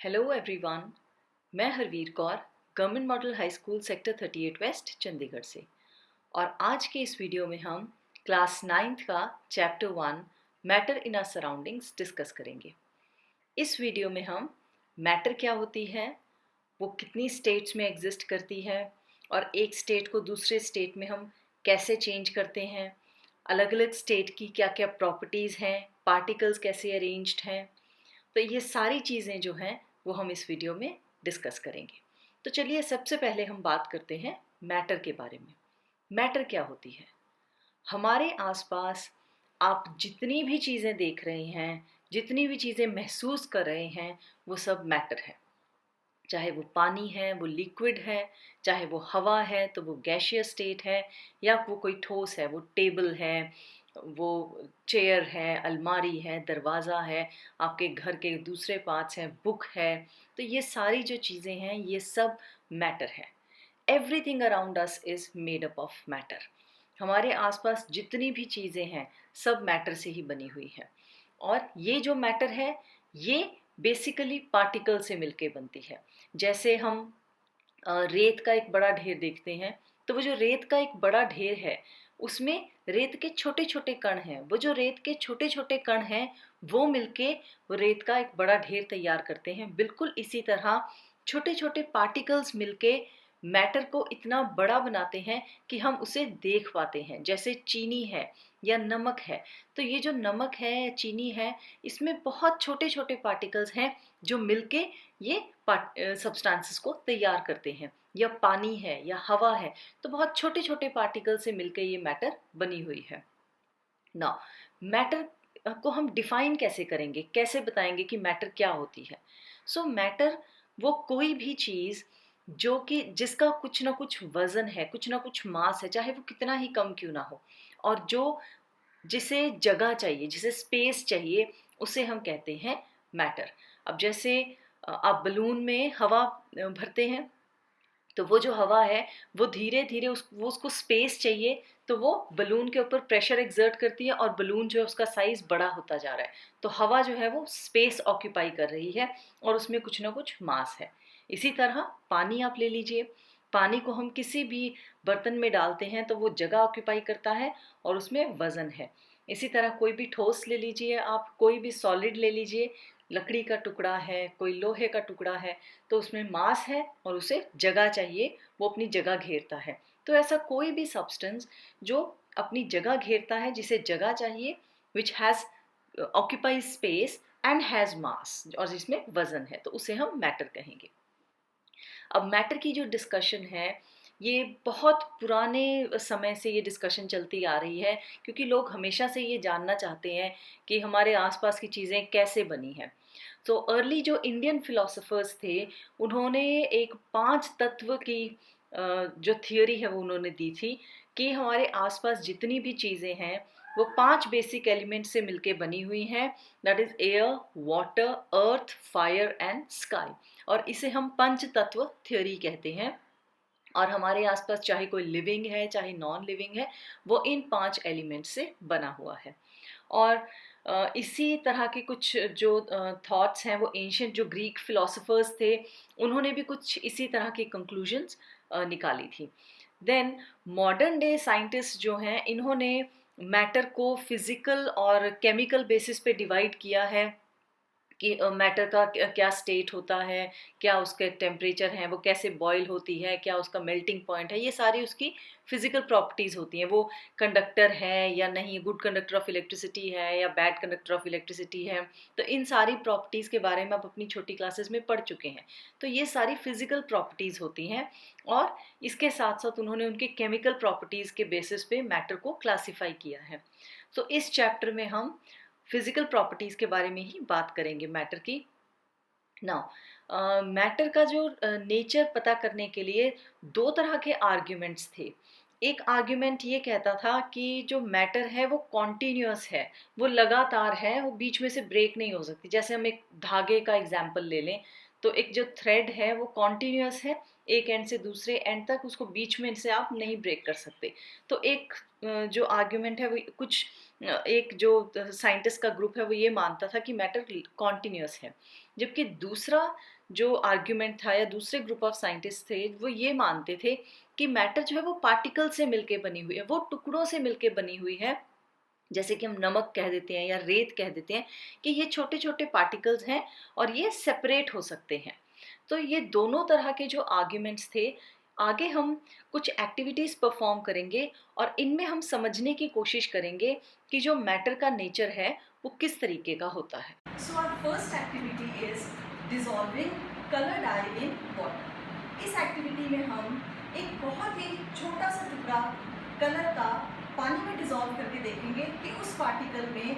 Hello everyone. मैं Harveer Kaur, government model high school sector 38 west Chandigarh से। और आज के इस वीडियो में हम क्लास 9th का chapter 1 matter in our surroundings discuss करेंगे। इस वीडियो में हम मैटर क्या होती है, वो कितनी स्टेट्स में एग्जिस्ट करती है और एक स्टेट को दूसरे स्टेट में हम कैसे चेंज करते हैं, अलग अलग स्टेट की क्या क्या प्रॉपर्टीज़ हैं, पार्टिकल्स कैसे अरेंज्ड हैं, तो ये सारी चीज़ें जो हैं वो हम इस वीडियो में डिस्कस करेंगे। तो चलिए सबसे पहले हम बात करते हैं मैटर के बारे में। मैटर क्या होती है? हमारे आसपास आप जितनी भी चीज़ें देख रहे हैं, जितनी भी चीज़ें महसूस कर रहे हैं, वो सब मैटर है। चाहे वो पानी है, वो लिक्विड है, चाहे वो हवा है तो वो गैसियस स्टेट है, या वो कोई ठोस है, वो टेबल है, वो चेयर है, अलमारी है, दरवाज़ा है, आपके घर के दूसरे पार्ट्स हैं, बुक है। तो ये सारी जो चीज़ें हैं ये सब मैटर है। Everything around us is made up of matter. हमारे आसपास जितनी भी चीज़ें हैं सब मैटर से ही बनी हुई है। और ये जो मैटर है ये बेसिकली पार्टिकल से मिलके बनती है। जैसे हम रेत का एक बड़ा ढेर देखते हैं, तो वो जो रेत का एक बड़ा ढेर है उसमें रेत के छोटे छोटे कण हैं। वो जो रेत के छोटे छोटे कण हैं वो मिलके वो रेत का एक बड़ा ढेर तैयार करते हैं। बिल्कुल इसी तरह छोटे छोटे पार्टिकल्स मिलके मैटर को इतना बड़ा बनाते हैं कि हम उसे देख पाते हैं। जैसे चीनी है या नमक है, तो ये जो नमक है या चीनी है इसमें बहुत छोटे छोटे पार्टिकल्स हैं जो मिलके ये सब्सटेंसेस को तैयार करते हैं। या पानी है या हवा है, तो बहुत छोटे छोटे पार्टिकल से मिलकर ये मैटर बनी हुई है ना। मैटर को हम डिफाइन कैसे करेंगे, कैसे बताएंगे कि मैटर क्या होती है? सो मैटर वो कोई भी चीज़ जो कि जिसका कुछ ना कुछ वजन है, कुछ ना कुछ मास है, चाहे वो कितना ही कम क्यों ना हो, और जो जिसे जगह चाहिए, जिसे स्पेस चाहिए, उसे हम कहते हैं मैटर। अब जैसे आप बलून में हवा भरते हैं, तो वो जो हवा है वो धीरे धीरे वो उसको स्पेस चाहिए, तो वो बलून के ऊपर प्रेशर एक्सर्ट करती है और बलून जो है उसका साइज बड़ा होता जा रहा है। तो हवा जो है वो स्पेस ऑक्यूपाई कर रही है और उसमें कुछ ना कुछ मास है। इसी तरह पानी आप ले लीजिए, पानी को हम किसी भी बर्तन में डालते हैं तो वो जगह ऑक्यूपाई करता है और उसमें वजन है। इसी तरह कोई भी ठोस ले लीजिए, आप कोई भी सॉलिड ले लीजिए, लकड़ी का टुकड़ा है, कोई लोहे का टुकड़ा है, तो उसमें मास है और उसे जगह चाहिए, वो अपनी जगह घेरता है। तो ऐसा कोई भी सब्सटेंस जो अपनी जगह घेरता है, जिसे जगह चाहिए, which has occupy space and has मास, और जिसमें वजन है, तो उसे हम मैटर कहेंगे। अब मैटर की जो डिस्कशन है ये बहुत पुराने समय से ये डिस्कशन चलती आ रही है, क्योंकि लोग हमेशा से ये जानना चाहते हैं कि हमारे आसपास की चीज़ें कैसे बनी हैं। तो अर्ली जो इंडियन फिलोसोफर्स थे उन्होंने एक 5 तत्व की जो थियोरी है वो उन्होंने दी थी कि हमारे आसपास जितनी भी चीज़ें हैं वो 5 बेसिक एलिमेंट से मिलके बनी हुई हैं। That is air, water, earth, fire and sky. और इसे हम पंच तत्व थ्योरी कहते हैं। और हमारे आसपास चाहे कोई लिविंग है चाहे नॉन लिविंग है, वो इन 5 एलिमेंट से बना हुआ है। और इसी तरह के कुछ जो थॉट्स हैं वो एंशियंट जो ग्रीक फिलोसोफर्स थे उन्होंने भी कुछ इसी तरह की कंक्लूजन्स निकाली थी। देन मॉडर्न डे साइंटिस्ट जो हैं इन्होंने मैटर को फिजिकल और केमिकल बेसिस पे डिवाइड किया है कि मैटर का क्या स्टेट होता है, क्या उसके टेम्परेचर हैं, वो कैसे बॉयल होती है, क्या उसका मेल्टिंग पॉइंट है, ये सारी उसकी फिजिकल प्रॉपर्टीज़ होती हैं। वो कंडक्टर है या नहीं, गुड कंडक्टर ऑफ इलेक्ट्रिसिटी है या बैड कंडक्टर ऑफ इलेक्ट्रिसिटी है। तो इन सारी प्रॉपर्टीज़ के बारे में आप अपनी छोटी क्लासेस में पढ़ चुके हैं। तो ये सारी फिजिकल प्रॉपर्टीज़ होती हैं, और इसके साथ साथ उन्होंने उनके केमिकल प्रॉपर्टीज़ के बेसिस पे मैटर को क्लासीफाई किया है। तो इस चैप्टर में हम फिजिकल प्रॉपर्टीज़ के बारे में ही बात करेंगे मैटर की। नाउ मैटर का जो नेचर पता करने के लिए दो तरह के आर्ग्यूमेंट्स थे। एक आर्ग्यूमेंट ये कहता था कि जो मैटर है वो कॉन्टीन्यूअस है, वो लगातार है, वो बीच में से ब्रेक नहीं हो सकती। जैसे हम एक धागे का एग्जाम्पल ले लें, तो एक जो थ्रेड है वो कॉन्टीन्यूअस है, एक एंड से दूसरे एंड तक, उसको बीच में से आप नहीं ब्रेक कर सकते। तो एक जो आर्ग्यूमेंट है वो कुछ एक जो साइंटिस्ट का ग्रुप है वो ये मानता था कि मैटर कॉन्टिन्यूस है, जबकि दूसरा जो आर्ग्यूमेंट था या दूसरे ग्रुप ऑफ साइंटिस्ट थे वो ये मानते थे कि मैटर जो है वो पार्टिकल से मिलके बनी हुई है, वो टुकड़ों से मिलके बनी हुई है। जैसे कि हम नमक कह देते हैं या रेत कह देते हैं कि ये छोटे छोटे पार्टिकल्स हैं और ये सेपरेट हो सकते हैं। तो ये दोनों तरह के जो आर्ग्यूमेंट्स थे, आगे हम कुछ एक्टिविटीज़ परफॉर्म करेंगे और इनमें हम समझने की कोशिश करेंगे कि जो मैटर का नेचर है वो किस तरीके का होता है। So our first activity is dissolving colour dye in water. इस एक्टिविटी में हम एक बहुत ही छोटा सा टुकड़ा कलर का पानी में डिसॉल्व करके देखेंगे कि उस पार्टिकल में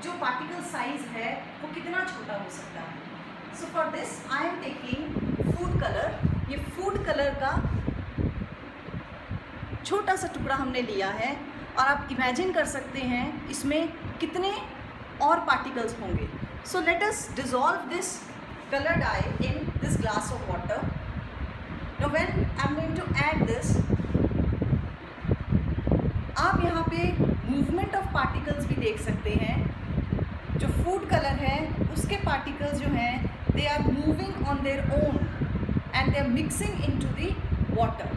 जो पार्टिकल साइज है वो कितना छोटा हो सकता है। So for this I am taking food colour. ये फूड कलर का छोटा सा टुकड़ा हमने लिया है और आप इमेजिन कर सकते हैं इसमें कितने और पार्टिकल्स होंगे। So let us dissolve this colour dye in this glass of water. Now when I am going to add this, आप यहाँ पे मूवमेंट ऑफ पार्टिकल्स भी देख सकते हैं। जो फूड कलर है उसके पार्टिकल्स जो हैं they are moving on their own and they are mixing into the water.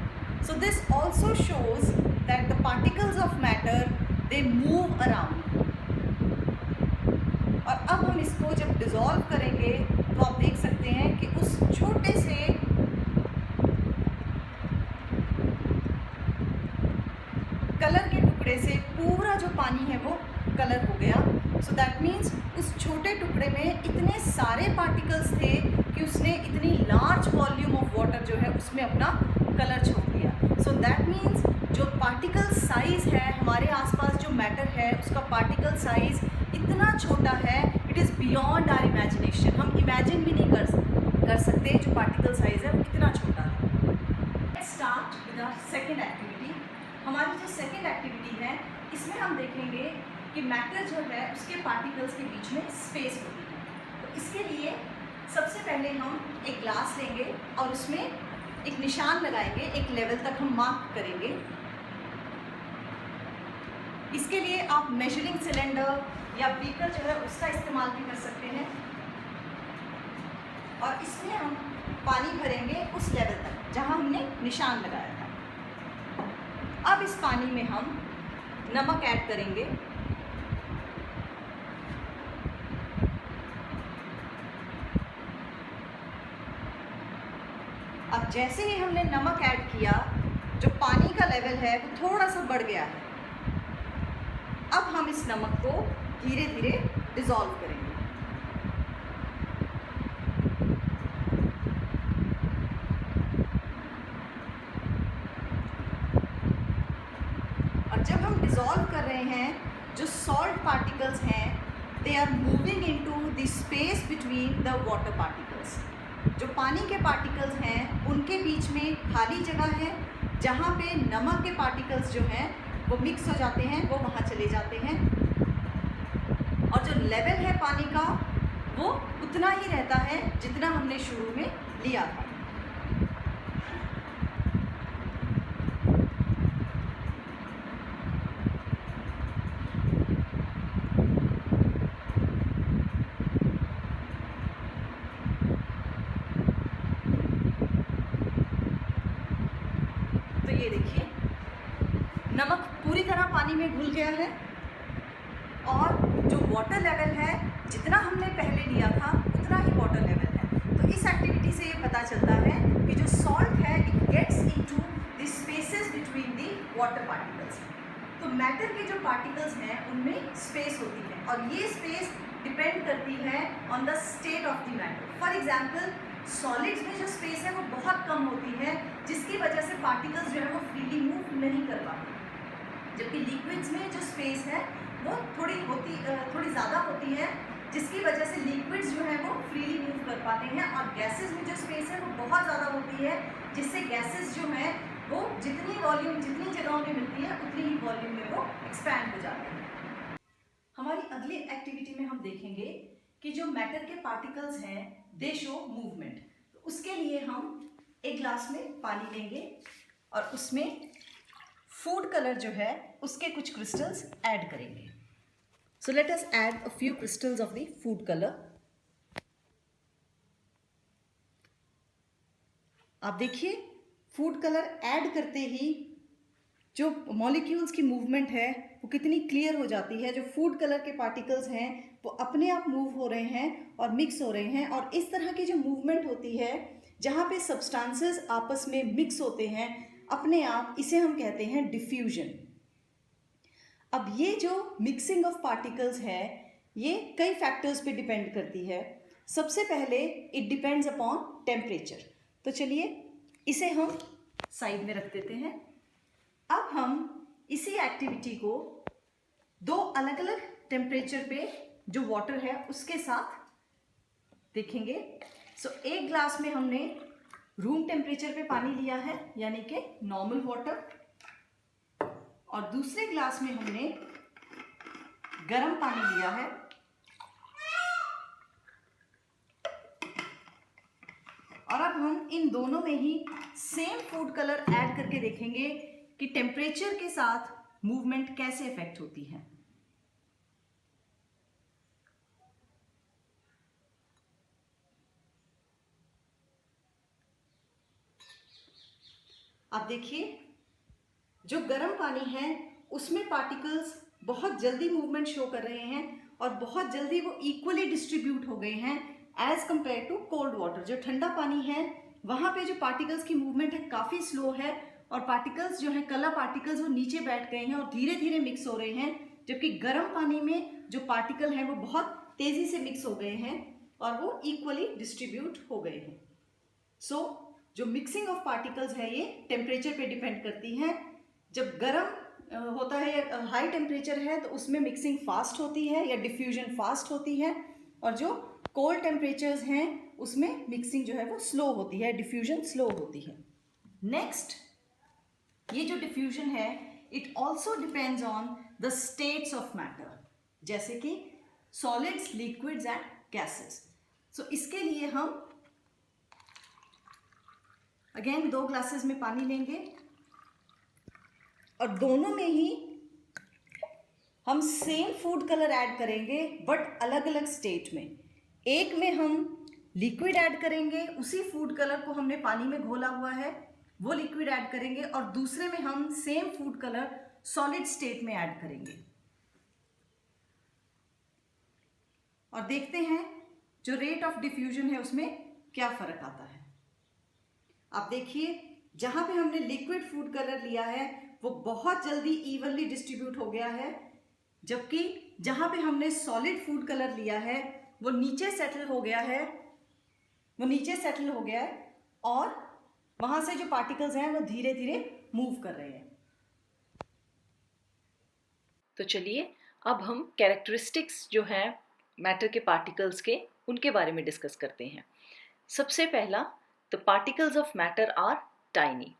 So this also shows that the particles of matter they move around. और अब हम इसको जब डिसॉल्व करेंगे तो आप देख सकते हैं कि उस छोटे से कलर के टुकड़े से पूरा जो पानी है वो कलर हो गया। सो दैट मीन्स उस छोटे टुकड़े में इतने सारे पार्टिकल्स थे कि उसने इतनी लार्ज वॉल्यूम ऑफ वाटर जो है उसमें अपना कलर छोड़ दिया। सो दैट मीन्स जो पार्टिकल साइज है हमारे आसपास जो मैटर है उसका पार्टिकल साइज इतना छोटा है, it is beyond our imagination. हम इमेजिन भी नहीं कर सकते जो पार्टिकल साइज है वो कितना छोटा है। Let's start with our second activity. हमारी जो सेकेंड एक्टिविटी है इसमें हम देखेंगे कि मैटर जो है उसके पार्टिकल्स के बीच में स्पेस होती है। तो इसके लिए सबसे पहले हम एक ग्लास लेंगे और उसमें एक निशान लगाएंगे, एक लेवल तक हम मार्क करेंगे। इसके लिए आप मेजरिंग सिलेंडर या बीकर जो है उसका इस्तेमाल भी कर सकते हैं। और इसमें हम पानी भरेंगे उस लेवल तक जहाँ हमने निशान लगाया था। अब इस पानी में हम नमक ऐड करेंगे। अब जैसे ही हमने नमक ऐड किया जो पानी का लेवल है वो थोड़ा सा बढ़ गया है। अब हम इस नमक को धीरे धीरे डिसॉल्व करेंगे। और जब हम डिसॉल्व कर रहे हैं जो सॉल्ट पार्टिकल्स हैं they are moving into the space between the water particles. जो पानी के पार्टिकल्स हैं उनके बीच में खाली जगह है जहाँ पे नमक के पार्टिकल्स जो हैं वो मिक्स हो जाते हैं, वो वहाँ चले जाते हैं। और जो लेवल है पानी का वो उतना ही रहता है जितना हमने शुरू में लिया था। तो ये देखिए नमक पूरी तरह पानी में घुल गया है और जो वाटर लेवल है जितना हमने पहले लिया था उतना ही वाटर लेवल है। तो इस एक्टिविटी से ये पता चलता है कि जो सॉल्ट है it gets into the spaces between the water particles. तो मैटर के जो पार्टिकल्स हैं उनमें स्पेस होती है और ये स्पेस डिपेंड करती है on the state of the matter. For example solids में जो स्पेस है वो बहुत कम होती है जिसकी वजह से पार्टिकल्स जो है वो फ्रीली मूव नहीं कर पाते, जबकि लिक्विड्स में जो स्पेस है वो थोड़ी ज़्यादा होती है जिसकी वजह से लिक्विड्स जो है वो फ्रीली मूव कर पाते हैं। और गैसेस में जो स्पेस है वो बहुत ज़्यादा होती है जिससे गैसेस जो है वो जितनी जगहों में मिलती है उतनी ही वॉल्यूम में वो एक्सपैंड हो जाते हैं। हमारी अगली एक्टिविटी में हम देखेंगे कि जो मैटर के पार्टिकल्स हैं दे शो मूवमेंट। तो उसके लिए हम एक ग्लास में पानी लेंगे और उसमें फूड कलर जो है उसके कुछ क्रिस्टल्स ऐड करेंगे। So let us add a few crystals of the food colour. आप देखिए फूड कलर ऐड करते ही जो मॉलिक्यूल्स की मूवमेंट है वो कितनी क्लियर हो जाती है। जो फूड कलर के पार्टिकल्स हैं वो अपने आप मूव हो रहे हैं और मिक्स हो रहे हैं, और इस तरह की जो मूवमेंट होती है जहाँ पे सब्सटेंसेस आपस में मिक्स होते हैं अपने आप, इसे हम कहते हैं डिफ्यूजन। अब ये जो मिक्सिंग ऑफ पार्टिकल्स है ये कई फैक्टर्स पे डिपेंड करती है। सबसे पहले इट डिपेंड्स अपॉन टेम्परेचर। तो चलिए इसे हम साइड में रख देते हैं। अब हम इसी एक्टिविटी को दो अलग अलग टेम्परेचर पे जो वाटर है उसके साथ देखेंगे। सो एक ग्लास में हमने रूम टेम्परेचर पे पानी लिया है यानी कि नॉर्मल वाटर, और दूसरे ग्लास में हमने गर्म पानी लिया है। और अब हम इन दोनों में ही सेम फूड कलर ऐड करके देखेंगे कि टेम्परेचर के साथ मूवमेंट कैसे इफेक्ट होती है। आप देखिए जो गर्म पानी है उसमें पार्टिकल्स बहुत जल्दी मूवमेंट शो कर रहे हैं और बहुत जल्दी वो इक्वली डिस्ट्रीब्यूट हो गए हैं as compare to cold water. जो ठंडा पानी है वहाँ पे जो पार्टिकल्स की मूवमेंट है काफ़ी स्लो है, और पार्टिकल्स जो है कलर पार्टिकल्स वो नीचे बैठ गए हैं और धीरे धीरे मिक्स हो रहे हैं, जबकि गर्म पानी में जो पार्टिकल हैं वो बहुत तेज़ी से मिक्स हो गए हैं और वो इक्वली डिस्ट्रीब्यूट हो गए हैं। सो जो मिक्सिंग ऑफ पार्टिकल्स है ये टेम्परेचर पे डिपेंड करती है। जब गर्म होता है या हाई टेम्परेचर है तो उसमें मिक्सिंग फास्ट होती है या डिफ्यूजन फास्ट होती है, और जो कोल्ड टेम्परेचर्स हैं उसमें मिक्सिंग जो है वो स्लो होती है, डिफ्यूजन स्लो होती है। नेक्स्ट, ये जो डिफ्यूजन है it also depends on the states of matter, जैसे कि सॉलिड्स, लिक्विड्स एंड गैसेस। सो इसके लिए हम अगेन 2 ग्लासेस में पानी लेंगे और दोनों में ही हम सेम फूड कलर ऐड करेंगे बट अलग अलग स्टेट में। एक में हम लिक्विड ऐड करेंगे, उसी फूड कलर को हमने पानी में घोला हुआ है वो लिक्विड ऐड करेंगे, और दूसरे में हम same food colour solid state में ऐड करेंगे। और देखते हैं जो रेट ऑफ डिफ्यूजन है उसमें क्या फर्क आता है। आप देखिए जहां पे हमने लिक्विड फूड कलर लिया है वो बहुत जल्दी इवनली डिस्ट्रीब्यूट हो गया है, जबकि जहां पे हमने सॉलिड फूड कलर लिया है वो नीचे सेटल हो गया है, और वहां से जो पार्टिकल्स हैं वो धीरे धीरे मूव कर रहे हैं। तो चलिए अब हम कैरेक्टरिस्टिक्स जो हैं मैटर के पार्टिकल्स के उनके बारे में डिस्कस करते हैं। सबसे पहला, the particles of matter are tiny.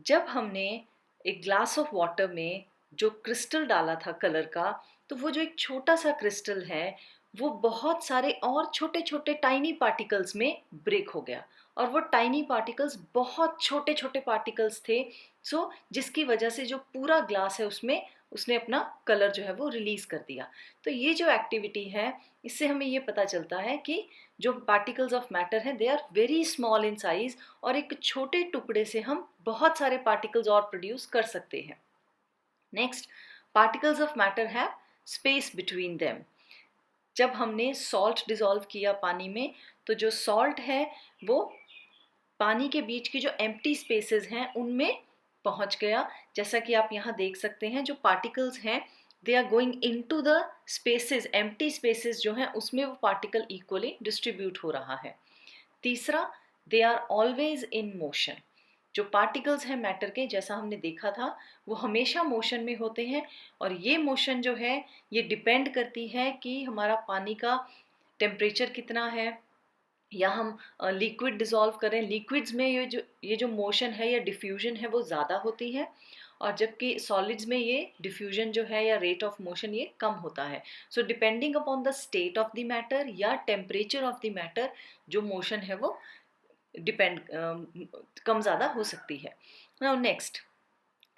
जब हमने एक ग्लास ऑफ वाटर में जो क्रिस्टल डाला था कलर का, तो वो जो एक छोटा सा क्रिस्टल है वो बहुत सारे और छोटे छोटे टाइनी पार्टिकल्स में ब्रेक हो गया, और वो टाइनी पार्टिकल्स बहुत छोटे छोटे पार्टिकल्स थे। सो जिसकी वजह से जो पूरा ग्लास है उसमें उसने अपना कलर जो है वो रिलीज कर दिया। तो ये जो एक्टिविटी है इससे हमें ये पता चलता है कि जो पार्टिकल्स ऑफ मैटर हैं they are very small in size, और एक छोटे टुकड़े से हम बहुत सारे पार्टिकल्स और प्रोड्यूस कर सकते हैं। Next, particles of matter have space between them. जब हमने सॉल्ट डिसॉल्व किया पानी में तो जो सॉल्ट है वो पानी के बीच की जो एम्प्टी स्पेसेस हैं उनमें पहुंच गया। जैसा कि आप यहाँ देख सकते हैं जो पार्टिकल्स हैं they are going into the spaces, empty spaces जो हैं उसमें वो पार्टिकल इक्वली डिस्ट्रीब्यूट हो रहा है। तीसरा, they are always in motion. जो पार्टिकल्स हैं मैटर के, जैसा हमने देखा था, वो हमेशा मोशन में होते हैं, और ये मोशन जो है ये डिपेंड करती है कि हमारा पानी का टेम्परेचर कितना है, या हम लिक्विड डिसॉल्व करें। लिक्विड्स में ये जो मोशन है या डिफ्यूजन है वो ज़्यादा होती है, और जबकि सॉलिड्स में ये डिफ्यूजन जो है या रेट ऑफ मोशन ये कम होता है। So depending upon the state of the matter या टेम्परेचर ऑफ द मैटर जो मोशन है वो डिपेंड कम ज़्यादा हो सकती है। Now next,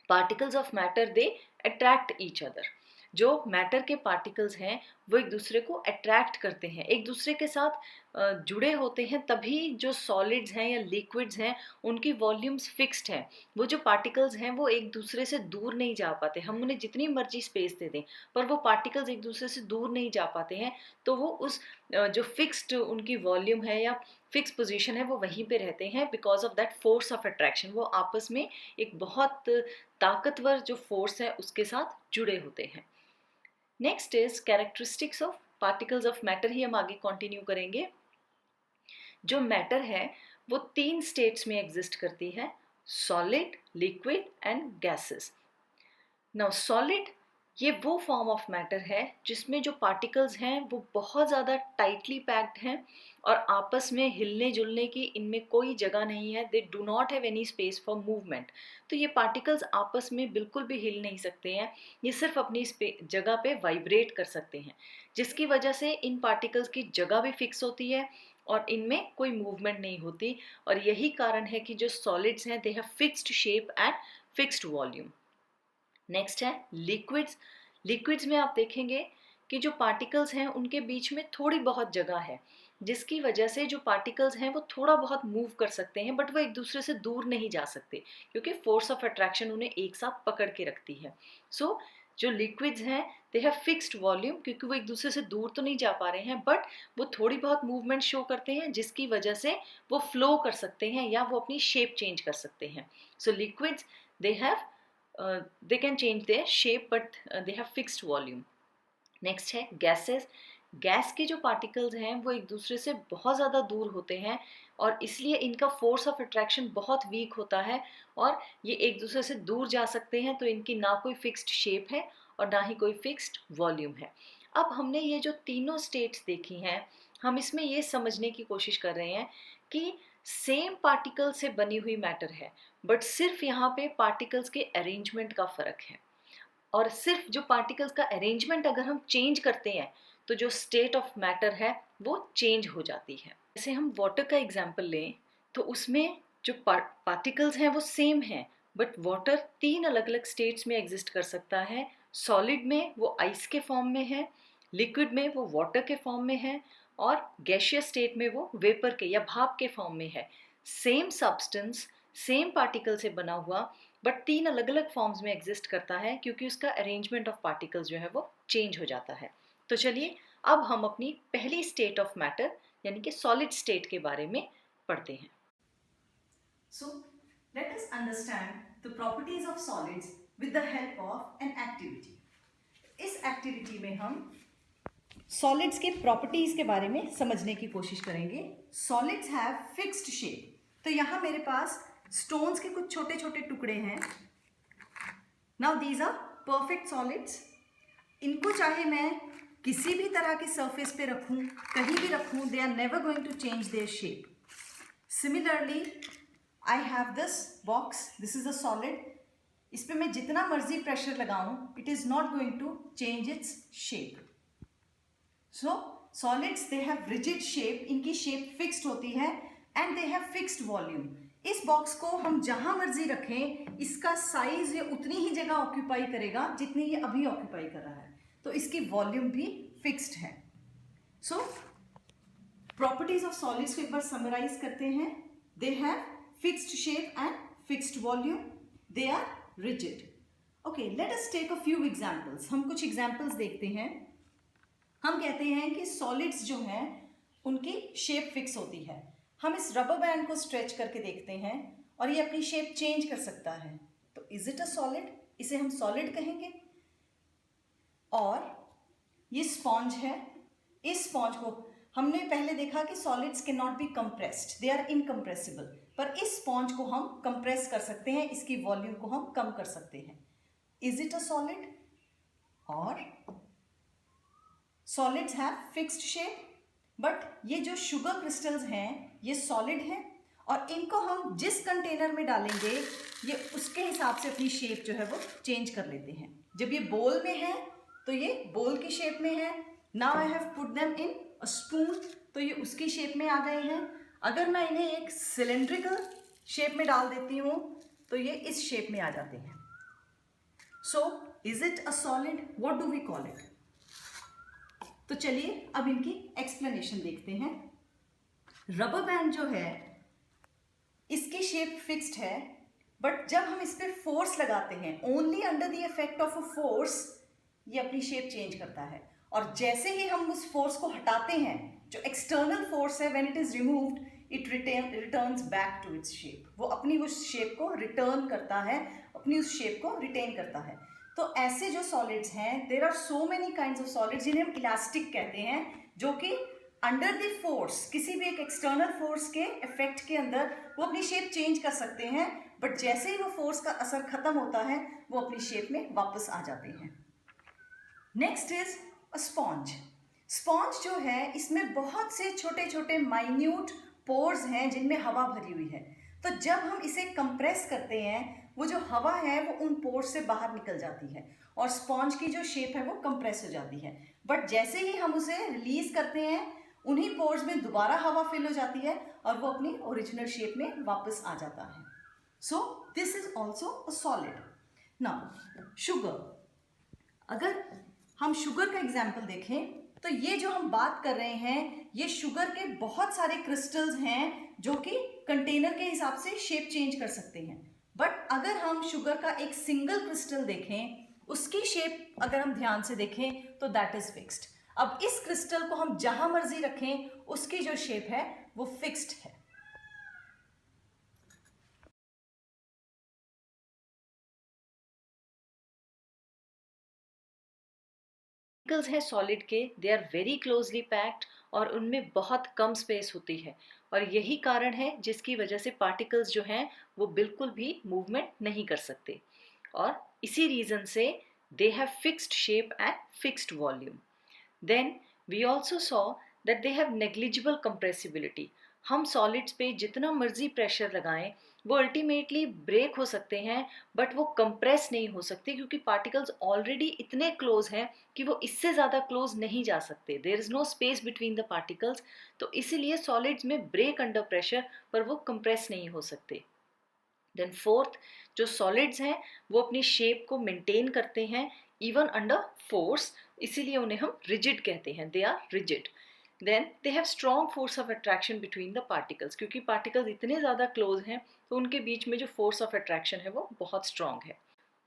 particles of matter they attract each other. जो मैटर के पार्टिकल्स हैं वो एक दूसरे को अट्रैक्ट करते हैं, एक दूसरे के साथ जुड़े होते हैं, तभी जो सॉलिड्स हैं या लिक्विड्स हैं उनकी वॉल्यूम्स फिक्स्ड हैं। वो जो पार्टिकल्स हैं वो एक दूसरे से दूर नहीं जा पाते, हम उन्हें जितनी मर्जी स्पेस दे दें पर वो पार्टिकल्स एक दूसरे से दूर नहीं जा पाते हैं। तो वो उस जो फिक्स्ड उनकी वॉल्यूम है या फिक्स पोजीशन है वो वहीं पे रहते हैं because of that force of attraction. वो आपस में एक बहुत ताकतवर जो फोर्स है उसके साथ जुड़े होते हैं। Next is characteristics of particles of matter, ही हम आगे कंटिन्यू करेंगे। जो मैटर है वो 3 स्टेट्स में एग्जिस्ट करती है, solid, liquid and gases. Now solid ये वो फॉर्म ऑफ मैटर है जिसमें जो पार्टिकल्स हैं वो बहुत ज़्यादा टाइटली पैक्ड हैं और आपस में हिलने जुलने की इनमें कोई जगह नहीं है, they do not have any space for movement. तो ये पार्टिकल्स आपस में बिल्कुल भी हिल नहीं सकते हैं, ये सिर्फ अपनी जगह पे वाइब्रेट कर सकते हैं, जिसकी वजह से इन पार्टिकल्स की जगह भी फिक्स होती है और इनमें कोई मूवमेंट नहीं होती। और यही कारण है कि जो सॉलिड्स हैं they have fixed shape and fixed volume. Next है लिक्विड्स। लिक्विड्स में आप देखेंगे कि जो पार्टिकल्स हैं उनके बीच में थोड़ी बहुत जगह है, जिसकी वजह से जो पार्टिकल्स हैं वो थोड़ा बहुत मूव कर सकते हैं बट वो एक दूसरे से दूर नहीं जा सकते क्योंकि फोर्स ऑफ अट्रैक्शन उन्हें एक साथ पकड़ के रखती है। सो जो लिक्विड्स हैं दे हैव फिक्स्ड वॉल्यूम क्योंकि वो एक दूसरे से दूर तो नहीं जा पा रहे हैं बट वो थोड़ी बहुत मूवमेंट शो करते हैं, जिसकी वजह से वो फ्लो कर सकते हैं या वो अपनी शेप चेंज कर सकते हैं। So liquids they have they can change their shape but they have fixed volume. Next है गैसेस। गैस के जो पार्टिकल्स हैं वो एक दूसरे से बहुत ज़्यादा दूर होते हैं और इसलिए इनका फोर्स ऑफ अट्रैक्शन बहुत वीक होता है और ये एक दूसरे से दूर जा सकते हैं, तो इनकी ना कोई फिक्स्ड शेप है और ना ही कोई फिक्स्ड वॉल्यूम है। अब हमने ये जो तीनों स्टेट्स देखी हैं, हम इसमें ये समझने की कोशिश कर रहे हैं कि सेम पार्टिकल से बनी हुई मैटर है बट सिर्फ यहाँ पे पार्टिकल्स के अरेंजमेंट का फ़र्क है और सिर्फ जो पार्टिकल्स का अरेंजमेंट अगर हम चेंज करते हैं तो जो स्टेट ऑफ मैटर है वो चेंज हो जाती है। जैसे हम वाटर का एग्जांपल लें तो उसमें जो पार्टिकल्स हैं वो सेम हैं बट वाटर 3 अलग अलग स्टेट्स में एग्जिस्ट कर सकता है। सॉलिड में वो आइस के फॉर्म में है, लिक्विड में वो वाटर के फॉर्म में है और गैशियस स्टेट में वो वेपर के या भाप के फॉर्म में है। सेम सब्सटेंस सेम पार्टिकल से बना हुआ बट 3 अलग अलग फॉर्म्स में एग्जिस्ट करता है क्योंकि उसका अरेंजमेंट ऑफ पार्टिकल्स जो है वो चेंज हो जाता है। तो चलिए अब हम अपनी पहली स्टेट ऑफ मैटर यानी कि सॉलिड स्टेट के बारे में पढ़ते हैं। So let us understand the properties of solids with the help of an activity. इस एक्टिविटी में हम सॉलिड्स के प्रॉपर्टीज के बारे में समझने की कोशिश करेंगे। Solids have fixed shape. तो यहाँ मेरे पास स्टोन्स के कुछ छोटे छोटे टुकड़े हैं। Now these are perfect solids. इनको चाहे मैं किसी भी तरह के सरफेस पे रखूं, कहीं भी रखूं, they are never going to change their shape. Similarly I have this box, this is a solid. इस पर मैं जितना मर्जी प्रेशर लगाऊं it is not going to change its shape. So solids they have rigid shape, इनकी shape fixed होती है and they have fixed volume. इस बॉक्स को हम जहां मर्जी रखें, इसका साइज ये उतनी ही जगह ऑक्यूपाई करेगा जितनी ये अभी ऑक्यूपाई कर रहा है, तो इसकी वॉल्यूम भी फिक्स्ड है। सो प्रॉपर्टीज ऑफ सॉलिड्स को एक बार समराइज करते हैं। They have fixed shape and fixed volume, they are rigid. Okay, let us take a few examples. हम कुछ एग्जांपल्स देखते हैं। हम कहते हैं कि सॉलिड्स जो हैं उनकी शेप फिक्स होती है। हम इस रबर बैंड को स्ट्रेच करके देखते हैं और ये अपनी शेप चेंज कर सकता है, तो इज इट अ सॉलिड? इसे हम सॉलिड कहेंगे। और ये स्पॉन्ज है। इस स्पॉन्ज को हमने पहले देखा कि solids can not be compressed, they are incompressible, पर इस स्पॉन्ज को हम कंप्रेस कर सकते हैं, इसकी वॉल्यूम को हम कम कर सकते हैं। Is it a solid? और solids have fixed shape, but ये जो शुगर क्रिस्टल्स हैं ये सॉलिड हैं और इनको हम जिस कंटेनर में डालेंगे ये उसके हिसाब से अपनी शेप जो है वो चेंज कर लेते हैं। जब ये बोल में है तो ये बोल की शेप में है। Now I have put them in a spoon, तो ये उसकी शेप में आ गए हैं। अगर मैं इन्हें एक सिलेंड्रिकल शेप में डाल देती हूँ तो ये इस शेप में आ जाते हैं। So is it a solid? What do we call it? तो चलिए अब इनकी एक्सप्लेनेशन देखते हैं। रबर बैंड जो है इसकी शेप फिक्स्ड है, बट जब हम इस पर फोर्स लगाते हैं, only under the effect of a force, ये अपनी शेप चेंज करता है। और जैसे ही हम उस फोर्स को हटाते हैं, जो एक्सटर्नल फोर्स है, when it is removed it returns back to its shape. वो अपनी उस शेप को रिटर्न करता है, अपनी उस शेप को रिटेन करता है। तो ऐसे जो सॉलिड्स हैं, there are so many kinds of solids जिन्हें हम इलास्टिक कहते हैं, जो कि अंडर द फोर्स, किसी भी एक एक्सटर्नल फोर्स के इफेक्ट के अंदर वो अपनी शेप चेंज कर सकते हैं, बट जैसे ही वो फोर्स का असर खत्म होता है वो अपनी शेप में वापस आ जाते हैं। Next is a sponge. Sponge जो है इसमें बहुत से छोटे छोटे माइन्यूट पोर्स हैं जिनमें हवा भरी हुई है। तो जब हम इसे कंप्रेस करते हैं, वो जो हवा है वो उन पोर्स से बाहर निकल जाती है और स्पॉन्ज की जो शेप है वो कंप्रेस हो जाती है। बट जैसे ही हम उसे रिलीज करते हैं, उन्हीं पोर्स में दोबारा हवा फिल हो जाती है और वो अपनी ओरिजिनल शेप में वापस आ जाता है। So this is also a solid. Now sugar, अगर हम शुगर का एग्जाम्पल देखें तो ये जो हम बात कर रहे हैं, ये शुगर के बहुत सारे क्रिस्टल्स हैं जो कि कंटेनर के हिसाब से शेप चेंज कर सकते हैं। बट अगर हम शुगर का एक सिंगल क्रिस्टल देखें, उसकी शेप अगर हम ध्यान से देखें तो दैट इज फिक्स्ड। अब इस क्रिस्टल को हम जहां मर्जी रखें, उसकी जो शेप है वो फिक्स्ड है। पार्टिकल्स हैं सॉलिड के, they are very closely packed और उनमें बहुत कम स्पेस होती है, और यही कारण है जिसकी वजह से पार्टिकल्स जो हैं वो बिल्कुल भी मूवमेंट नहीं कर सकते, और इसी रीज़न से they have fixed shape and fixed volume. Then we also saw that they have negligible compressibility. हम सॉलिड्स पे जितना मर्जी प्रेशर लगाएं, वो अल्टीमेटली ब्रेक हो सकते हैं, बट वो कंप्रेस नहीं हो सकते क्योंकि पार्टिकल्स ऑलरेडी इतने क्लोज हैं कि वो इससे ज़्यादा क्लोज नहीं जा सकते। There is no space between the particles, तो इसीलिए सॉलिड्स में ब्रेक अंडर प्रेशर, पर वो कंप्रेस नहीं हो सकते। देन फोर्थ, जो सॉलिड्स हैं वो अपनी शेप को मेंटेन करते हैं इवन अंडर फोर्स, इसीलिए उन्हें हम रिजिड कहते हैं, they are rigid. Then they have strong force of attraction between the particles, क्योंकि पार्टिकल्स इतने ज़्यादा क्लोज हैं तो उनके बीच में जो फोर्स ऑफ अट्रैक्शन है वो बहुत स्ट्रॉन्ग है।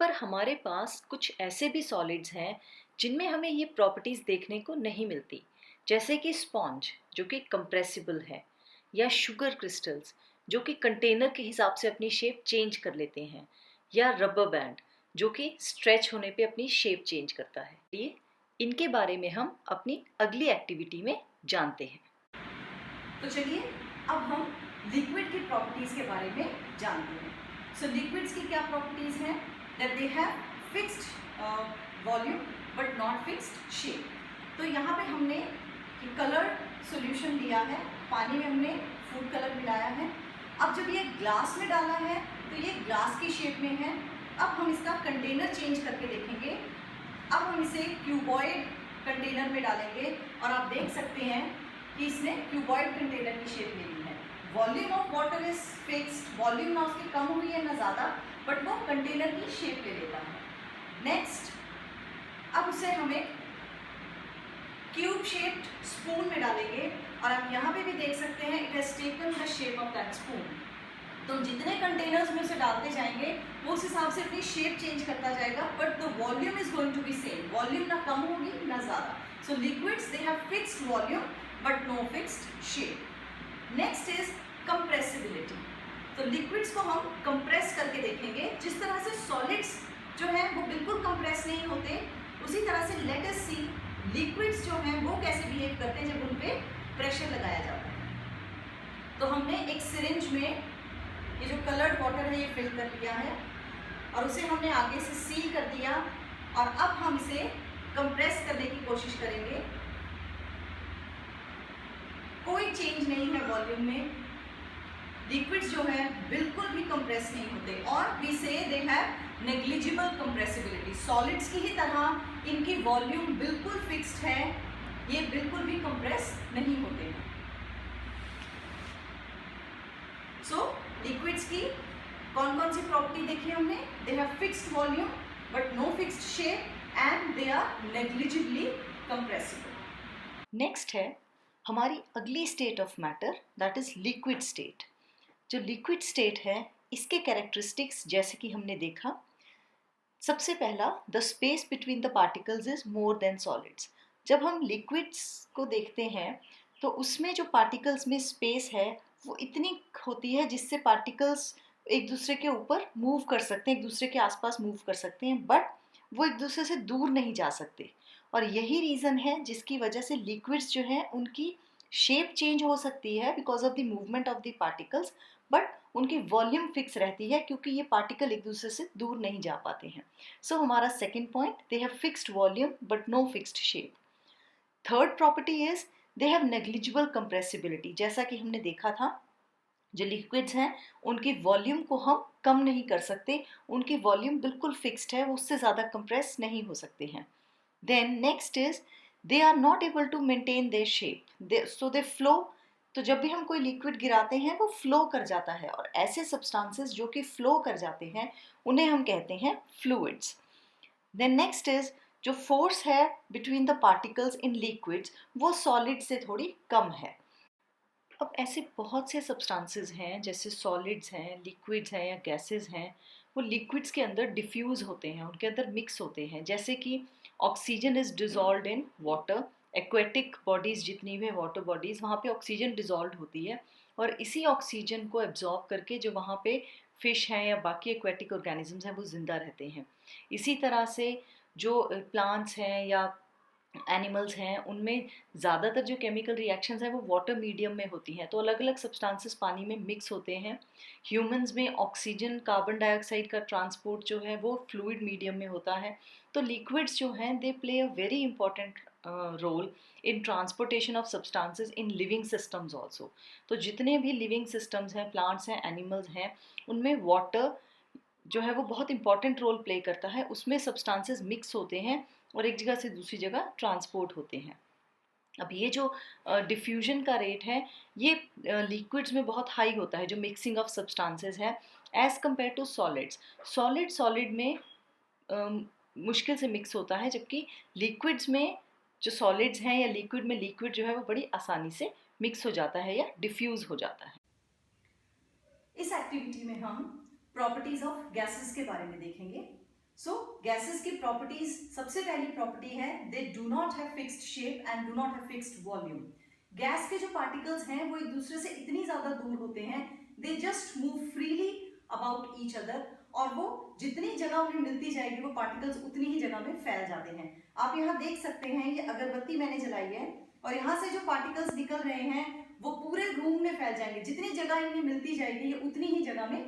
पर हमारे पास कुछ ऐसे भी सॉलिड्स हैं जिनमें हमें ये प्रॉपर्टीज़ देखने को नहीं मिलती, जैसे कि स्पॉन्ज जो कि कंप्रेसिबल है, या शुगर क्रिस्टल्स जो कि कंटेनर के हिसाब से अपनी शेप चेंज कर लेते हैं, या रबर बैंड जो कि स्ट्रेच होने पे अपनी शेप चेंज करता है। ये इनके बारे में हम अपनी अगली एक्टिविटी में जानते हैं। तो चलिए अब हम लिक्विड की प्रॉपर्टीज के बारे में जानते हैं। सो लिक्विड्स की क्या प्रॉपर्टीज हैं? That they have fixed volume but not fixed shape. तो यहाँ पे हमने कलर्ड सॉल्यूशन लिया है, पानी में हमने फूड कलर मिलाया है। अब जब ये ग्लास में डाला है तो ये ग्लास की शेप में है। अब हम इसका कंटेनर चेंज करके देखेंगे। अब हम इसे क्यूबॉइड कंटेनर में डालेंगे और आप देख सकते हैं कि इसने क्यूबॉइड कंटेनर की शेप ले ली है। Volume of water is fixed, volume ना उसकी कम हुई है ना ज़्यादा, बट वो कंटेनर की शेप ले लेता है। नेक्स्ट, अब उसे हम एक क्यूब शेप्ड स्पून में डालेंगे और आप यहाँ पे भी देख सकते हैं it has taken the shape of that spoon. तो जितने कंटेनर्स में उसे डालते जाएंगे वो उस हिसाब से अपनी शेप चेंज करता जाएगा, but the volume is going to be same. Volume ना कम होगी ना ज़्यादा। So liquids they have fixed volume but no fixed shape. Next is compressibility. तो लिक्विड्स को हम कंप्रेस करके देखेंगे। जिस तरह से सॉलिड्स जो हैं वो बिल्कुल कंप्रेस नहीं होते, उसी तरह से लेट अस सी लिक्विड्स जो हैं वो कैसे बिहेव करते हैं जब उन पे प्रेशर लगाया जाता है। तो हमने एक सिरिंज में ये जो कलर्ड वाटर है ये फिल कर लिया है और उसे हमने आगे से सील कर दिया, और अब हम इसे कंप्रेस करने की कोशिश करेंगे। कोई चेंज नहीं है वॉल्यूम में। लिक्विड्स जो है बिल्कुल भी कंप्रेस नहीं होते, और वी से they have negligible compressibility. Solids की ही तरह इनकी वॉल्यूम बिल्कुल फिक्स्ड है, ये बिल्कुल भी कंप्रेस नहीं होते हैं। सो लिक्विड्स की कौन कौन सी प्रॉपर्टी देखी हमने? दे have fixed volume, but no fixed shape and they are negligibly compressible. Next है हमारी अगली state of matter, that is liquid state. जो लिक्विड स्टेट है इसके कैरेक्टरिस्टिक्स जैसे कि हमने देखा, सबसे पहला the space between the particles is more than solids. जब हम लिक्विड्स को देखते हैं तो उसमें जो पार्टिकल्स में स्पेस है वो इतनी होती है जिससे पार्टिकल्स एक दूसरे के ऊपर मूव कर सकते हैं, एक दूसरे के आसपास मूव कर सकते हैं, बट वो एक दूसरे से दूर नहीं जा सकते। और यही रीज़न है जिसकी वजह से लिक्विड्स जो हैं उनकी शेप चेंज हो सकती है because of the movement of the particles, but उनकी वॉल्यूम फिक्स रहती है क्योंकि ये पार्टिकल एक दूसरे से दूर नहीं जा पाते हैं। सो हमारा second point, they have fixed volume but no fixed shape. Third property is they have negligible compressibility. जैसा कि हमने देखा था, जो लिक्विड्स हैं उनकी वॉल्यूम को हम कम नहीं कर सकते, उनकी वॉल्यूम बिल्कुल फिक्स्ड है, वो उससे ज़्यादा कंप्रेस नहीं हो सकते हैं। Then next is they are not able to maintain their shape, so they flow. तो जब भी हम कोई लिक्विड गिराते हैं वो फ्लो कर जाता है, और ऐसे सब्सटेंसेस जो कि फ्लो कर जाते हैं उन्हें हम कहते हैं फ्लूइड्स। देन नेक्स्ट इज जो फोर्स है between the particles in liquids वो सॉलिड से थोड़ी कम है। अब ऐसे बहुत से सब्सटेंसेस हैं जैसे सॉलिड्स हैं, लिक्विड्स हैं या गैसेस हैं, वो लिक्विड्स के अंदर डिफ्यूज़ होते हैं, उनके अंदर मिक्स होते हैं। जैसे कि oxygen is dissolved in water, aquatic bodies जितनी भी वाटर बॉडीज़ वहाँ पे ऑक्सीजन डिजॉल्व होती है, और इसी ऑक्सीजन को एब्जॉर्ब करके जो वहाँ पे फिश हैं या बाकी एक्वेटिक ऑर्गेनिजम्स हैं वो ज़िंदा रहते हैं। इसी तरह से जो प्लांट्स हैं या एनिमल्स हैं उनमें ज़्यादातर जो केमिकल रिएक्शंस हैं वो वाटर मीडियम में होती हैं, तो अलग अलग सब्सटेंसेस पानी में मिक्स होते हैं। ह्यूमंस में ऑक्सीजन कार्बन डाइऑक्साइड का ट्रांसपोर्ट जो है वो फ्लूइड मीडियम में होता है। तो लिक्विड्स जो हैं they play a very important role in transportation of substances in living systems also. तो जितने भी लिविंग सिस्टम्स हैं, प्लांट्स हैं, एनिमल्स हैं, उनमें वाटर जो है वो बहुत इंपॉर्टेंट रोल प्ले करता है, उसमें सब्सटेंसेस मिक्स होते हैं और एक जगह से दूसरी जगह ट्रांसपोर्ट होते हैं। अब ये जो डिफ्यूजन का रेट है ये लिक्विड्स में बहुत हाई होता है, जो मिक्सिंग ऑफ सब्सटेंसेस है, as compare to solids. Solid में मुश्किल से मिक्स होता है, जबकि लिक्विड्स में जो सॉलिड्स हैं या लिक्विड में लिक्विड जो है वो बड़ी आसानी से मिक्स हो जाता है या डिफ्यूज़ हो जाता है। इस एक्टिविटी में हम प्रॉपर्टीज ऑफ गैसेस के बारे में देखेंगे। सो गैसेस की प्रॉपर्टीज, सबसे पहली प्रॉपर्टी है they do not have fixed shape and do not have fixed volume. Gas के जो पार्टिकल्स हैं वो एक दूसरे से इतनी ज्यादा दूर होते हैं, they just move freely about each other, और वो जितनी जगह उन्हें मिलती जाएगी वो पार्टिकल्स उतनी ही जगह में फैल जाते हैं। आप यहाँ देख सकते हैं ये अगरबत्ती मैंने जलाई है और यहाँ से जो पार्टिकल्स निकल रहे हैं वो पूरे रूम में फैल जाएंगे, जितनी जगह इन्हें मिलती जाएगी ये उतनी ही जगह में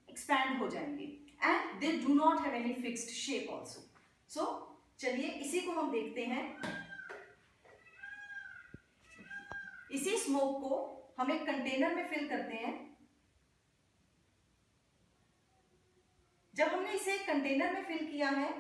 एक्सपैंड हो जाएंगे, and they do not have any fixed shape also. So चलिए इसी को हम देखते हैं। इसी स्मोक को हम एक कंटेनर में फिल करते हैं। जब हमने इसे एक कंटेनर में फिल किया है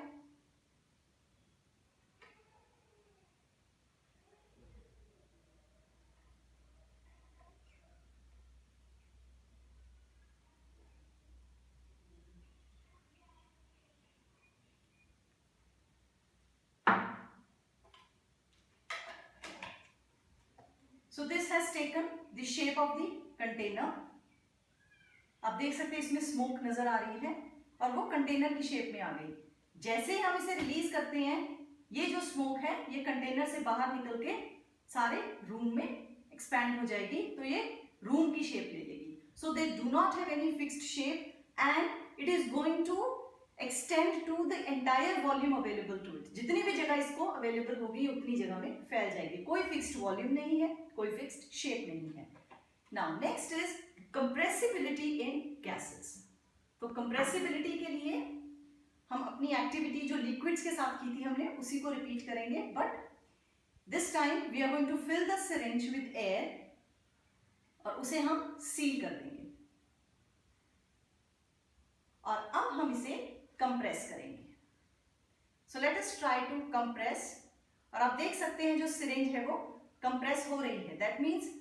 so this has taken the shape of the container। आप देख सकते हैं इसमें स्मोक नजर आ रही है और वो कंटेनर की शेप में आ गई। जैसे ही हम इसे रिलीज करते हैं ये जो स्मोक है ये कंटेनर से बाहर निकल के सारे रूम में एक्सपैंड हो जाएगी, तो ये रूम की शेप ले लेगी। So they do not have any fixed shape and it is going to extend to the entire volume available to it. जितनी भी जगह इसको अवेलेबल होगी उतनी जगह में फैल जाएगी। कोई फिक्स्ड वॉल्यूम नहीं है, कोई फिक्स्ड शेप नहीं है। Now next is compressibility in gases. तो कंप्रेसिबिलिटी के लिए हम अपनी एक्टिविटी जो लिक्विड्स के साथ की थी हमने उसी को रिपीट करेंगे, but this time we are going to fill the syringe with air और उसे हम सील कर देंगे और अब हम इसे कंप्रेस करेंगे। So let us try to compress. और आप देख सकते हैं जो सिरिंज है वो कंप्रेस हो रही है। That means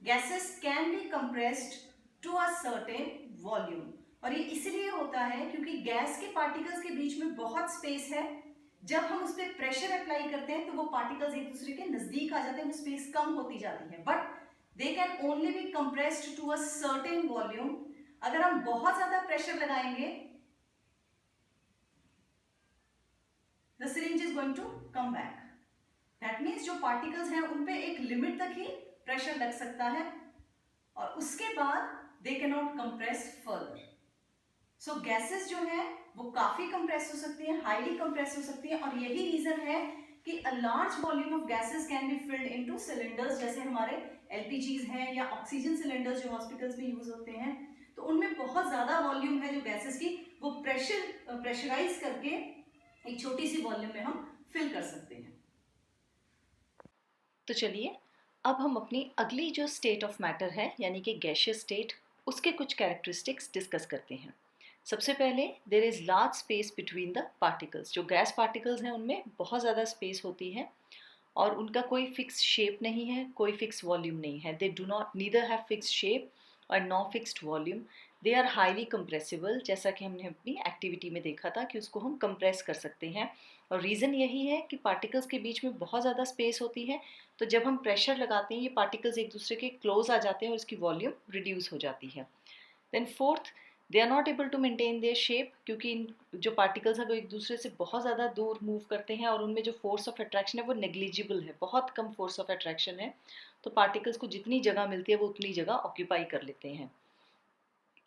gases can be compressed to a certain volume। और ये इसलिए होता है क्योंकि गैस के पार्टिकल्स के बीच में बहुत स्पेस है। जब हम उस पर प्रेशर अप्लाई करते हैं तो वो पार्टिकल्स एक दूसरे के नजदीक आ जाते हैं, वो स्पेस कम होती जाती है, but they can only be compressed to a certain volume. अगर हम बहुत ज्यादा प्रेशर लगाएंगे, the syringe is going to come back. That means जो पार्टिकल्स हैं उन पे एक लिमिट तक ही प्रेशर लग सकता है और उसके बाद they can not compress further. So gases जो है वो काफी कंप्रेस हो सकती है, हाईली कंप्रेस हो सकती है, और यही रीजन है कि a large volume of gases can be filled into cylinders, जैसे हमारे एलपीजीज हैं या ऑक्सीजन सिलेंडर्स जो हॉस्पिटल्स में यूज होते हैं। तो उनमें बहुत ज्यादा वॉल्यूम है जो गैसेस की, वो प्रेशराइज करके एक छोटी सी वॉल्यूम में हम फिल कर सकते हैं। तो चलिए अब हम अपनी अगली जो स्टेट ऑफ मैटर है यानी कि गैशियस स्टेट, उसके कुछ कैरेक्टरिस्टिक्स डिस्कस करते हैं। सबसे पहले there is large space between the particles. जो गैस पार्टिकल्स हैं उनमें बहुत ज़्यादा स्पेस होती है और उनका कोई फिक्स शेप नहीं है, कोई फिक्स वॉल्यूम नहीं है। They do not neither have fix shape और no fixed volume. They are highly compressible, जैसा कि हमने अपनी एक्टिविटी में देखा था कि उसको हम कंप्रेस कर सकते हैं। और रीज़न यही है कि पार्टिकल्स के बीच में बहुत ज़्यादा स्पेस होती है, तो जब हम प्रेशर लगाते हैं ये पार्टिकल्स एक दूसरे के क्लोज आ जाते हैं और इसकी वॉल्यूम रिड्यूस हो जाती है। Then fourth, they are not able to maintain their shape, क्योंकि जो पार्टिकल्स हैं वो एक दूसरे से बहुत ज़्यादा दूर मूव करते हैं और उनमें जो फोर्स ऑफ अट्रैक्शन है वो नेग्लिजिबल है, बहुत कम फोर्स ऑफ अट्रैक्शन है। तो पार्टिकल्स को जितनी जगह मिलती है वो उतनी जगह ऑक्यूपाई कर लेते हैं।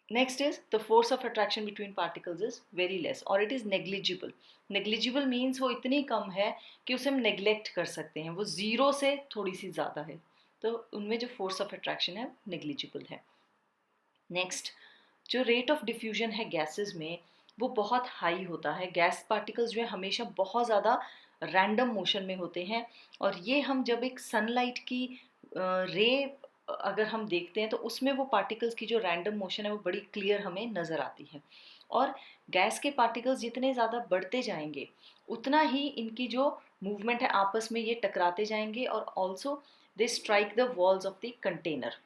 Next is the force of attraction between particles is very less और it is negligible. Negligible means वो इतनी कम है कि उसे हम नेग्लेक्ट कर सकते हैं, वो ज़ीरो से थोड़ी सी ज़्यादा है, तो उनमें जो फोर्स ऑफ अट्रैक्शन है नेग्लिजिबल है। नेक्स्ट, जो रेट ऑफ डिफ्यूजन है गैसेस में वो बहुत हाई होता है। गैस पार्टिकल्स जो है हमेशा बहुत ज़्यादा रैंडम मोशन में होते हैं और ये हम जब एक सनलाइट की रे अगर हम देखते हैं तो उसमें वो पार्टिकल्स की जो रैंडम मोशन है वो बड़ी क्लियर हमें नज़र आती है। और गैस के पार्टिकल्स जितने ज़्यादा बढ़ते जाएंगे उतना ही इनकी जो मूवमेंट है आपस में ये टकराते जाएंगे और also they strike the walls of the container.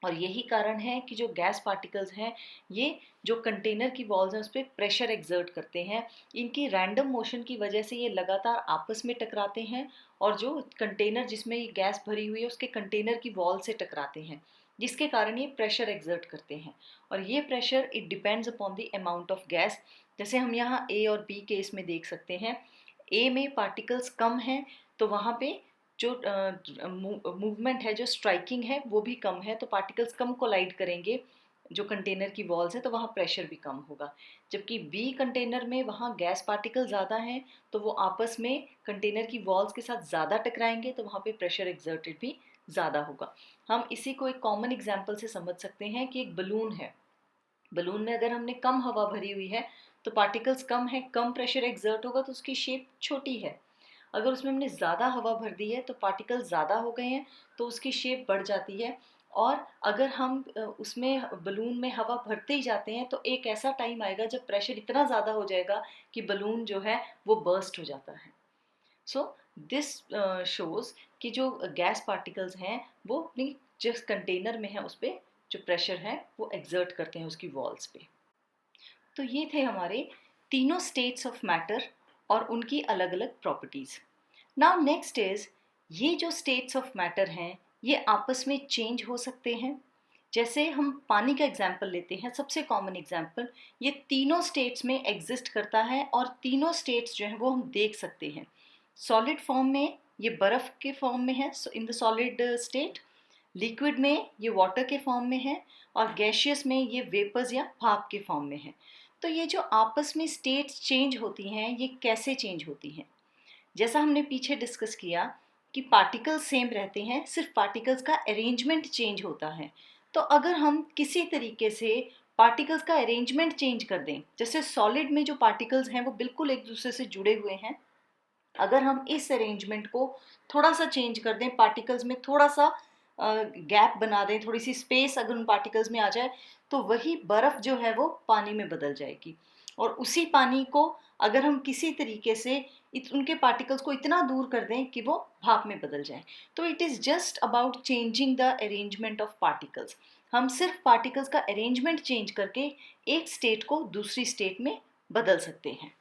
और यही कारण है कि जो गैस पार्टिकल्स हैं ये जो कंटेनर की वॉल्स हैं उस पर प्रेशर एक्सर्ट करते हैं। इनकी रैंडम मोशन की वजह से ये लगातार आपस में टकराते हैं और जो कंटेनर जिसमें ये गैस भरी हुई है उसके कंटेनर की वॉल से टकराते हैं, जिसके कारण ये प्रेशर एक्सर्ट करते हैं। और ये pressure it depends upon the amount of gas. जैसे हम यहाँ ए और बी केस में देख सकते हैं, ए में पार्टिकल्स कम हैं तो वहाँ पे जो मूवमेंट है, जो स्ट्राइकिंग है वो भी कम है, तो पार्टिकल्स कम कोलाइड करेंगे जो कंटेनर की वॉल्स है, तो वहाँ प्रेशर भी कम होगा। जबकि बी कंटेनर में वहाँ गैस पार्टिकल ज़्यादा हैं तो वो आपस में कंटेनर की वॉल्स के साथ ज़्यादा टकराएंगे, तो वहाँ पे प्रेशर एक्सर्टेड भी ज़्यादा होगा। हम इसी को एक कॉमन एग्जाम्पल से समझ सकते हैं कि एक बलून है, बलून में अगर हमने कम हवा भरी हुई है तो पार्टिकल्स कम है, कम प्रेशर एक्सर्ट होगा तो उसकी शेप छोटी है। अगर उसमें हमने ज़्यादा हवा भर दी है तो पार्टिकल ज़्यादा हो गए हैं तो उसकी शेप बढ़ जाती है। और अगर हम उसमें बलून में हवा भरते ही जाते हैं तो एक ऐसा टाइम आएगा जब प्रेशर इतना ज़्यादा हो जाएगा कि बलून जो है वो बर्स्ट हो जाता है। सो दिस शोज़ कि जो गैस पार्टिकल्स हैं वो अपनी जिस कंटेनर में है उस पर जो प्रेशर है वो एक्सर्ट करते हैं उसकी वॉल्स पे। तो ये थे हमारे तीनों स्टेट्स ऑफ मैटर और उनकी अलग अलग प्रॉपर्टीज़। नाउ नेक्स्ट इज, ये जो स्टेट्स ऑफ मैटर हैं ये आपस में चेंज हो सकते हैं। जैसे हम पानी का एग्जाम्पल लेते हैं, सबसे कॉमन एग्जाम्पल, ये तीनों स्टेट्स में एग्जिस्ट करता है और तीनों स्टेट्स जो हैं वो हम देख सकते हैं। सॉलिड फॉर्म में ये बर्फ़ के फॉर्म में है in the solid state, liquid में ये वाटर के फॉर्म में है और गैशियस में ये वेपर्स या भाप के फॉर्म में है। तो ये जो आपस में स्टेट्स चेंज होती हैं ये कैसे चेंज होती हैं? जैसा हमने पीछे डिस्कस किया कि पार्टिकल्स सेम रहते हैं, सिर्फ पार्टिकल्स का अरेंजमेंट चेंज होता है। तो अगर हम किसी तरीके से पार्टिकल्स का अरेंजमेंट चेंज कर दें, जैसे सॉलिड में जो पार्टिकल्स हैं वो बिल्कुल एक दूसरे से जुड़े हुए हैं, अगर हम इस अरेंजमेंट को थोड़ा सा चेंज कर दें, पार्टिकल्स में थोड़ा सा गैप बना दें, थोड़ी सी स्पेस अगर उन पार्टिकल्स में आ जाए, तो वही बर्फ़ जो है वो पानी में बदल जाएगी। और उसी पानी को अगर हम किसी तरीके से उनके पार्टिकल्स को इतना दूर कर दें कि वो भाप में बदल जाए, तो it is just about changing the arrangement of particles. हम सिर्फ पार्टिकल्स का अरेंजमेंट चेंज करके एक स्टेट को दूसरी स्टेट में बदल सकते हैं।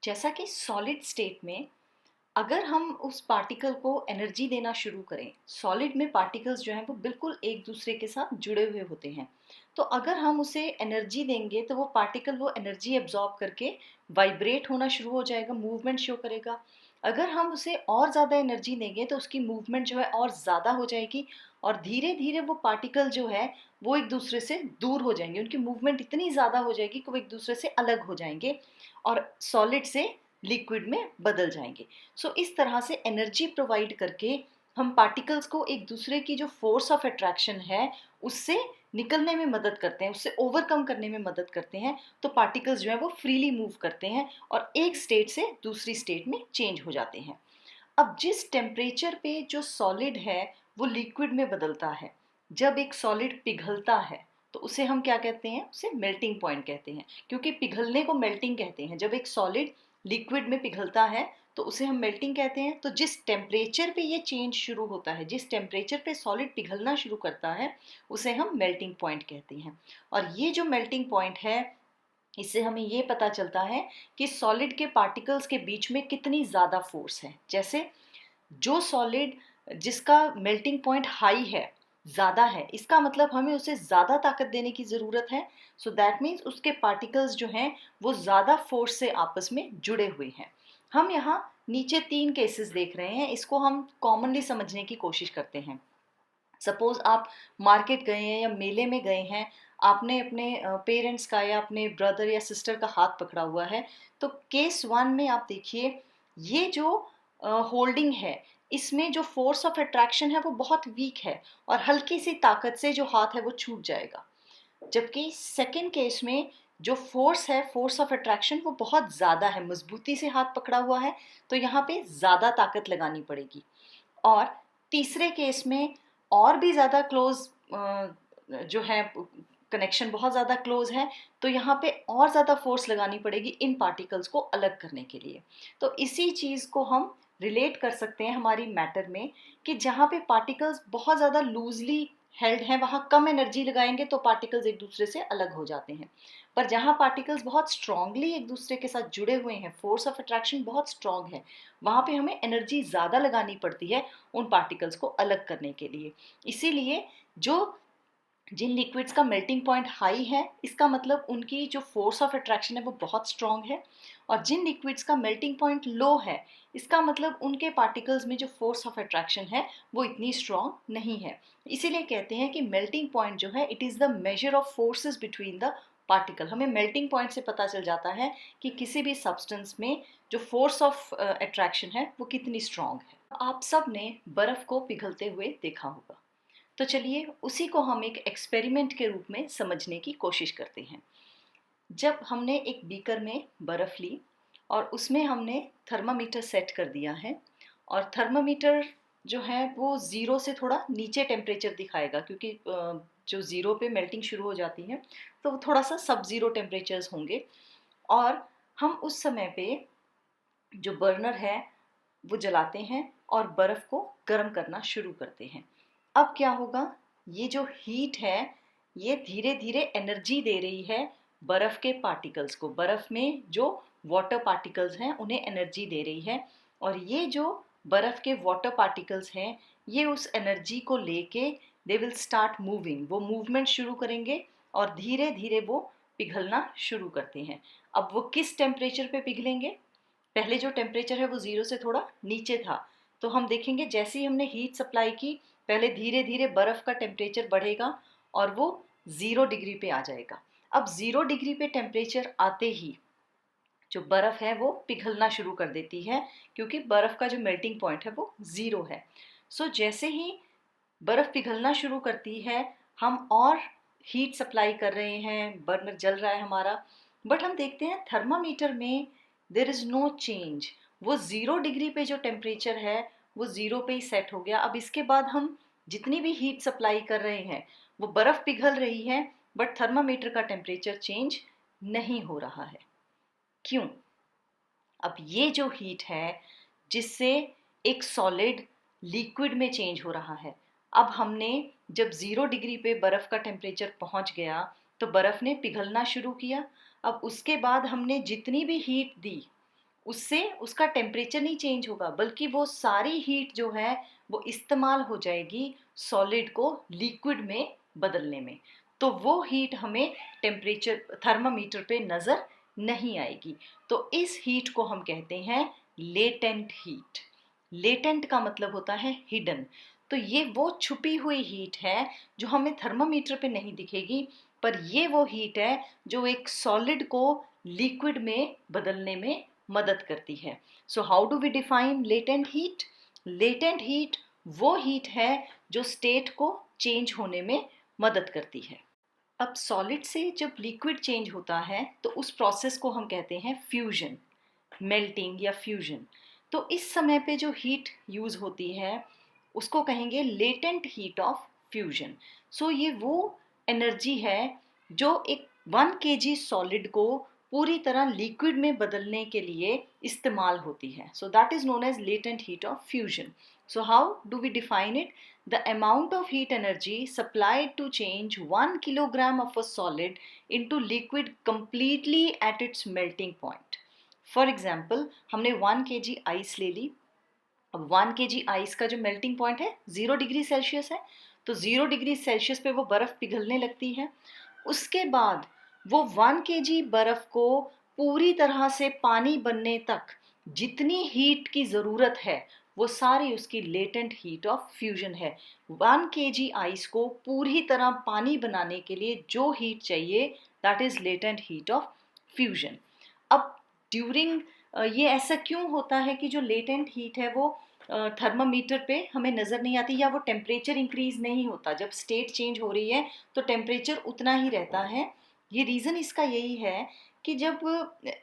जैसा कि सॉलिड स्टेट में अगर हम उस पार्टिकल को एनर्जी देना शुरू करें, सॉलिड में पार्टिकल्स जो हैं वो बिल्कुल एक दूसरे के साथ जुड़े हुए होते हैं, तो अगर हम उसे एनर्जी देंगे तो वो पार्टिकल वो एनर्जी एब्जॉर्ब करके वाइब्रेट होना शुरू हो जाएगा, मूवमेंट शो करेगा। अगर हम उसे और ज़्यादा एनर्जी देंगे तो उसकी मूवमेंट जो है और ज़्यादा हो जाएगी और धीरे धीरे वो पार्टिकल जो है वो एक दूसरे से दूर हो जाएंगे, उनकी मूवमेंट इतनी ज़्यादा हो जाएगी कि वो एक दूसरे से अलग हो जाएंगे और सॉलिड से लिक्विड में बदल जाएंगे। सो इस तरह से एनर्जी प्रोवाइड करके हम पार्टिकल्स को एक दूसरे की जो फोर्स ऑफ अट्रैक्शन है उससे निकलने में मदद करते हैं, उससे ओवरकम करने में मदद करते हैं। तो पार्टिकल्स जो है वो फ्रीली मूव करते हैं और एक स्टेट से दूसरी स्टेट में चेंज हो जाते हैं। अब जिस टेम्परेचर पे जो सॉलिड है वो लिक्विड में बदलता है, जब एक सॉलिड पिघलता है तो उसे हम क्या कहते हैं, उसे मेल्टिंग पॉइंट कहते हैं, क्योंकि पिघलने को मेल्टिंग कहते हैं। जब एक सॉलिड लिक्विड में पिघलता है तो उसे हम मेल्टिंग कहते हैं। तो जिस टेम्परेचर पे ये चेंज शुरू होता है, जिस टेम्परेचर पे सॉलिड पिघलना शुरू करता है, उसे हम मेल्टिंग पॉइंट कहते हैं। और ये जो मेल्टिंग पॉइंट है, इससे हमें ये पता चलता है कि सॉलिड के पार्टिकल्स के बीच में कितनी ज़्यादा फोर्स है। जैसे जो सॉलिड जिसका मेल्टिंग पॉइंट हाई है, ज़्यादा है, इसका मतलब हमें उसे ज़्यादा ताकत देने की ज़रूरत है। सो दैट मीन्स उसके पार्टिकल्स जो हैं वो ज़्यादा फोर्स से आपस में जुड़े हुए हैं। हम यहाँ नीचे 3 केसेस देख रहे हैं, इसको हम कॉमनली समझने की कोशिश करते हैं। सपोज आप मार्केट गए हैं या मेले में गए हैं, आपने अपने पेरेंट्स का या अपने ब्रदर या सिस्टर का हाथ पकड़ा हुआ है। तो केस 1 में आप देखिए, ये जो होल्डिंग है, इसमें जो फोर्स ऑफ अट्रैक्शन है वो बहुत वीक है और हल्की सी ताकत से जो हाथ है वो छूट जाएगा। जबकि सेकंड केस में जो फोर्स है, फोर्स ऑफ अट्रैक्शन, वो बहुत ज़्यादा है, मजबूती से हाथ पकड़ा हुआ है, तो यहाँ पे ज़्यादा ताकत लगानी पड़ेगी। और तीसरे केस में और भी ज़्यादा क्लोज जो है, कनेक्शन बहुत ज़्यादा क्लोज है, तो यहाँ पे और ज़्यादा फोर्स लगानी पड़ेगी इन पार्टिकल्स को अलग करने के लिए। तो इसी चीज़ को हम रिलेट कर सकते हैं हमारी मैटर में, कि जहाँ पे पार्टिकल्स बहुत ज़्यादा लूजली हेल्ड हैं वहाँ कम एनर्जी लगाएंगे तो पार्टिकल्स एक दूसरे से अलग हो जाते हैं। पर जहाँ पार्टिकल्स बहुत स्ट्रांगली एक दूसरे के साथ जुड़े हुए हैं, फोर्स ऑफ अट्रैक्शन बहुत स्ट्रांग है, वहाँ पे हमें एनर्जी ज़्यादा लगानी पड़ती है उन पार्टिकल्स को अलग करने के लिए। इसीलिए जिन लिक्विड्स का मेल्टिंग पॉइंट हाई है, इसका मतलब उनकी जो फोर्स ऑफ अट्रैक्शन है वो बहुत स्ट्रांग है। और जिन लिक्विड्स का मेल्टिंग पॉइंट लो है, इसका मतलब उनके पार्टिकल्स में जो फोर्स ऑफ अट्रैक्शन है वो इतनी स्ट्रांग नहीं है। इसीलिए कहते हैं कि मेल्टिंग पॉइंट जो है, it is the measure of forces between the particle. हमें मेल्टिंग पॉइंट से पता चल जाता है कि किसी भी सब्सटेंस में जो फोर्स ऑफ अट्रैक्शन है वो कितनी स्ट्रांग है। आप सब ने बर्फ़ को पिघलते हुए देखा होगा, तो चलिए उसी को हम एक एक्सपेरिमेंट के रूप में समझने की कोशिश करते हैं। जब हमने एक बीकर में बर्फ़ ली और उसमें हमने थर्मामीटर सेट कर दिया है, और थर्मामीटर जो है वो ज़ीरो से थोड़ा नीचे टेम्परेचर दिखाएगा, क्योंकि जो ज़ीरो पे मेल्टिंग शुरू हो जाती है तो वो थोड़ा सा सब ज़ीरो टेम्परेचर्स होंगे। और हम उस समय पे जो बर्नर है वो जलाते हैं और बर्फ़ को गर्म करना शुरू करते हैं। अब क्या होगा, ये जो हीट है ये धीरे धीरे एनर्जी दे रही है बर्फ़ के पार्टिकल्स को। बर्फ़ में जो वाटर पार्टिकल्स हैं उन्हें एनर्जी दे रही है, और ये जो बर्फ़ के वाटर पार्टिकल्स हैं ये उस एनर्जी को लेके दे विल स्टार्ट मूविंग, वो मूवमेंट शुरू करेंगे और धीरे धीरे वो पिघलना शुरू करते हैं। अब वो किस टेम्परेचर पे पिघलेंगे, पहले जो टेम्परेचर है वो ज़ीरो से थोड़ा नीचे था, तो हम देखेंगे जैसे ही हमने हीट सप्लाई की, पहले धीरे धीरे बर्फ़ का टेम्परेचर बढ़ेगा और वो 0 डिग्री पे आ जाएगा। अब 0 डिग्री पे टेम्परेचर आते ही जो बर्फ़ है वो पिघलना शुरू कर देती है, क्योंकि बर्फ़ का जो मेल्टिंग पॉइंट है वो 0 है। सो जैसे ही बर्फ़ पिघलना शुरू करती है, हम और हीट सप्लाई कर रहे हैं, बर्नर जल रहा है हमारा, बट हम देखते हैं थर्मामीटर में देयर इज़ नो चेंज। वो 0 डिग्री पे जो टेम्परेचर है वो 0 पे ही सेट हो गया। अब इसके बाद हम जितनी भी हीट सप्लाई कर रहे हैं वो बर्फ़ पिघल रही है, बट थर्मामीटर का टेम्परेचर चेंज नहीं हो रहा है। क्यों? अब ये जो हीट है जिससे एक सॉलिड लिक्विड में चेंज हो रहा है, अब हमने जब 0 डिग्री पे बर्फ़ का टेम्परेचर पहुंच गया तो बर्फ़ ने पिघलना शुरू किया। अब उसके बाद हमने जितनी भी हीट दी उससे उसका टेम्परेचर नहीं चेंज होगा, बल्कि वो सारी हीट जो है वो इस्तेमाल हो जाएगी सॉलिड को लिक्विड में बदलने में। तो वो हीट हमें टेम्परेचर थर्मामीटर पे नज़र नहीं आएगी। तो इस हीट को हम कहते हैं लेटेंट हीट। लेटेंट का मतलब होता है हिडन। तो ये वो छुपी हुई हीट है जो हमें थर्मामीटर पे नहीं दिखेगी, पर ये वो हीट है जो एक सॉलिड को लिक्विड में बदलने में मदद करती है। So how do we define latent heat? Latent heat वो हीट है जो स्टेट को चेंज होने में मदद करती है। अब सॉलिड से जब लिक्विड चेंज होता है तो उस प्रोसेस को हम कहते हैं फ्यूजन, मेल्टिंग या फ्यूजन। तो इस समय पे जो हीट यूज होती है उसको कहेंगे लेटेंट हीट ऑफ फ्यूजन। सो ये वो एनर्जी है जो एक 1 kg सॉलिड को पूरी तरह लिक्विड में बदलने के लिए इस्तेमाल होती है। So that is known as latent heat of fusion. So how do we define it? The amount of heat energy supplied to change 1 kilogram of a solid into liquid completely at its melting point. For example, हमने 1 kg ice ले ली। अब 1 kg ice का जो melting point है 0 degree Celsius है, तो 0 degree Celsius पे वो बर्फ पिघलने लगती है। उसके बाद वो 1 kg बर्फ को पूरी तरह से पानी बनने तक जितनी हीट की ज़रूरत है वो सारी उसकी लेटेंट हीट ऑफ फ्यूजन है। 1 kg आइस को पूरी तरह पानी बनाने के लिए जो हीट चाहिए that is latent heat of fusion. अब ड्यूरिंग ये ऐसा क्यों होता है कि जो लेटेंट हीट है वो थर्मामीटर पे हमें नज़र नहीं आती या वो टेम्परेचर इंक्रीज नहीं होता? जब स्टेट चेंज हो रही है तो टेम्परेचर उतना ही रहता है। ये रीज़न इसका यही है कि जब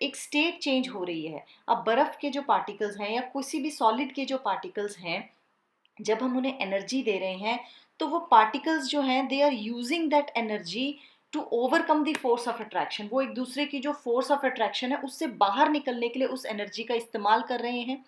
एक स्टेट चेंज हो रही है, अब बर्फ़ के जो पार्टिकल्स हैं या किसी भी सॉलिड के जो पार्टिकल्स हैं, जब हम उन्हें एनर्जी दे रहे हैं तो वो पार्टिकल्स जो हैं they are using that energy to overcome the force of attraction. वो एक दूसरे की जो फोर्स ऑफ अट्रैक्शन है उससे बाहर निकलने के लिए उस एनर्जी का इस्तेमाल कर रहे हैं।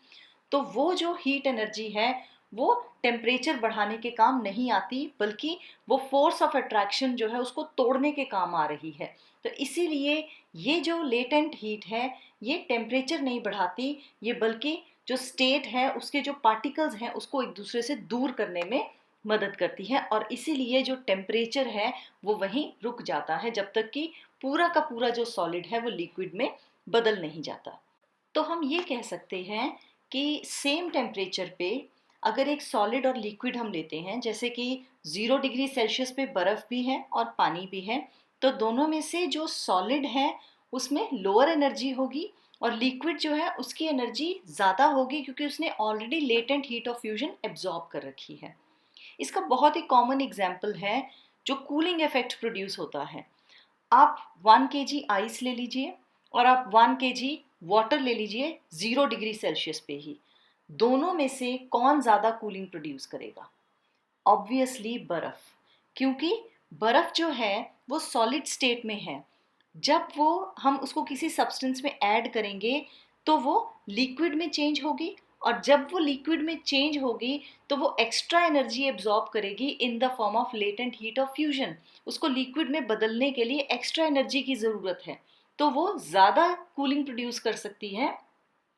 तो वो जो हीट एनर्जी है वो टेम्परेचर बढ़ाने के काम नहीं आती, बल्कि वो फोर्स ऑफ अट्रैक्शन जो है उसको तोड़ने के काम आ रही है। तो इसीलिए ये जो लेटेंट हीट है ये टेम्परेचर नहीं बढ़ाती, ये बल्कि जो स्टेट है उसके जो पार्टिकल्स हैं उसको एक दूसरे से दूर करने में मदद करती है। और इसीलिए जो टेम्परेचर है वो वहीं रुक जाता है जब तक कि पूरा का पूरा जो सॉलिड है वो लिक्विड में बदल नहीं जाता। तो हम ये कह सकते हैं कि सेम टेम्परेचर पे अगर एक सॉलिड और लिक्विड हम लेते हैं, जैसे कि 0 डिग्री सेल्सियस पे बर्फ़ भी है और पानी भी है, तो दोनों में से जो सॉलिड है उसमें लोअर एनर्जी होगी और लिक्विड जो है उसकी एनर्जी ज़्यादा होगी, क्योंकि उसने already latent heat of fusion absorb कर रखी है। इसका बहुत ही कॉमन एग्जाम्पल है जो कूलिंग इफेक्ट प्रोड्यूस होता है। आप 1 kg आइस ले लीजिए और आप 1 kg वाटर ले लीजिए 0 डिग्री सेल्सियस पे ही, दोनों में से कौन ज़्यादा कूलिंग प्रोड्यूस करेगा? ऑब्वियसली बर्फ़, क्योंकि बर्फ़ जो है वो सॉलिड स्टेट में है। जब वो हम उसको किसी सब्सटेंस में ऐड करेंगे तो वो लिक्विड में चेंज होगी, और जब वो लिक्विड में चेंज होगी तो वो एक्स्ट्रा एनर्जी एब्जॉर्ब करेगी इन the form of latent heat of fusion. उसको लिक्विड में बदलने के लिए एक्स्ट्रा एनर्जी की ज़रूरत है, तो वो ज़्यादा कूलिंग प्रोड्यूस कर सकती है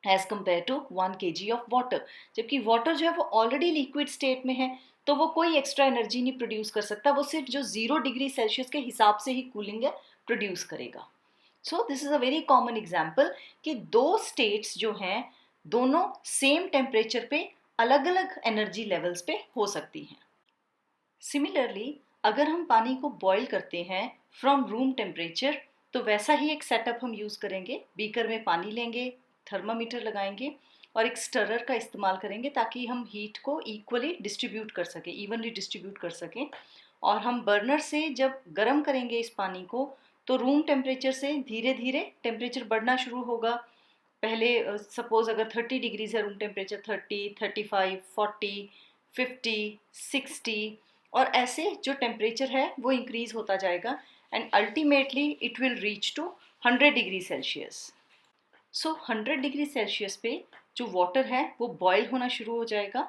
as compare to 1 kg of water. जबकि वाटर जो है वो ऑलरेडी लिक्विड स्टेट में है, तो वो कोई एक्स्ट्रा एनर्जी नहीं प्रोड्यूस कर सकता, वो सिर्फ जो 0 डिग्री सेल्सियस के हिसाब से ही कूलिंग प्रोड्यूस करेगा। So this is a very common example कि दो स्टेट्स जो हैं दोनों सेम टेम्परेचर पे अलग अलग एनर्जी लेवल्स पे हो सकती हैं। सिमिलरली अगर हम पानी को बॉईल करते हैं फ्रॉम रूम टेम्परेचर, तो वैसा ही एक सेटअप हम यूज़ करेंगे। बीकर में पानी लेंगे, थर्मामीटर लगाएंगे और एक स्टरर का इस्तेमाल करेंगे ताकि हम हीट को इक्वली डिस्ट्रीब्यूट कर सकें, इवनली डिस्ट्रीब्यूट कर सकें। और हम बर्नर से जब गर्म करेंगे इस पानी को तो रूम टेम्परेचर से धीरे धीरे टेम्परेचर बढ़ना शुरू होगा। पहले सपोज अगर 30 डिग्रीज है रूम टेम्परेचर, 30, 35, 40, 50, 60, और ऐसे जो टेम्परेचर है वो इंक्रीज होता जाएगा and ultimately it will reach to 100 degree Celsius. So 100 degree Celsius पे जो वाटर है वो बॉयल होना शुरू हो जाएगा।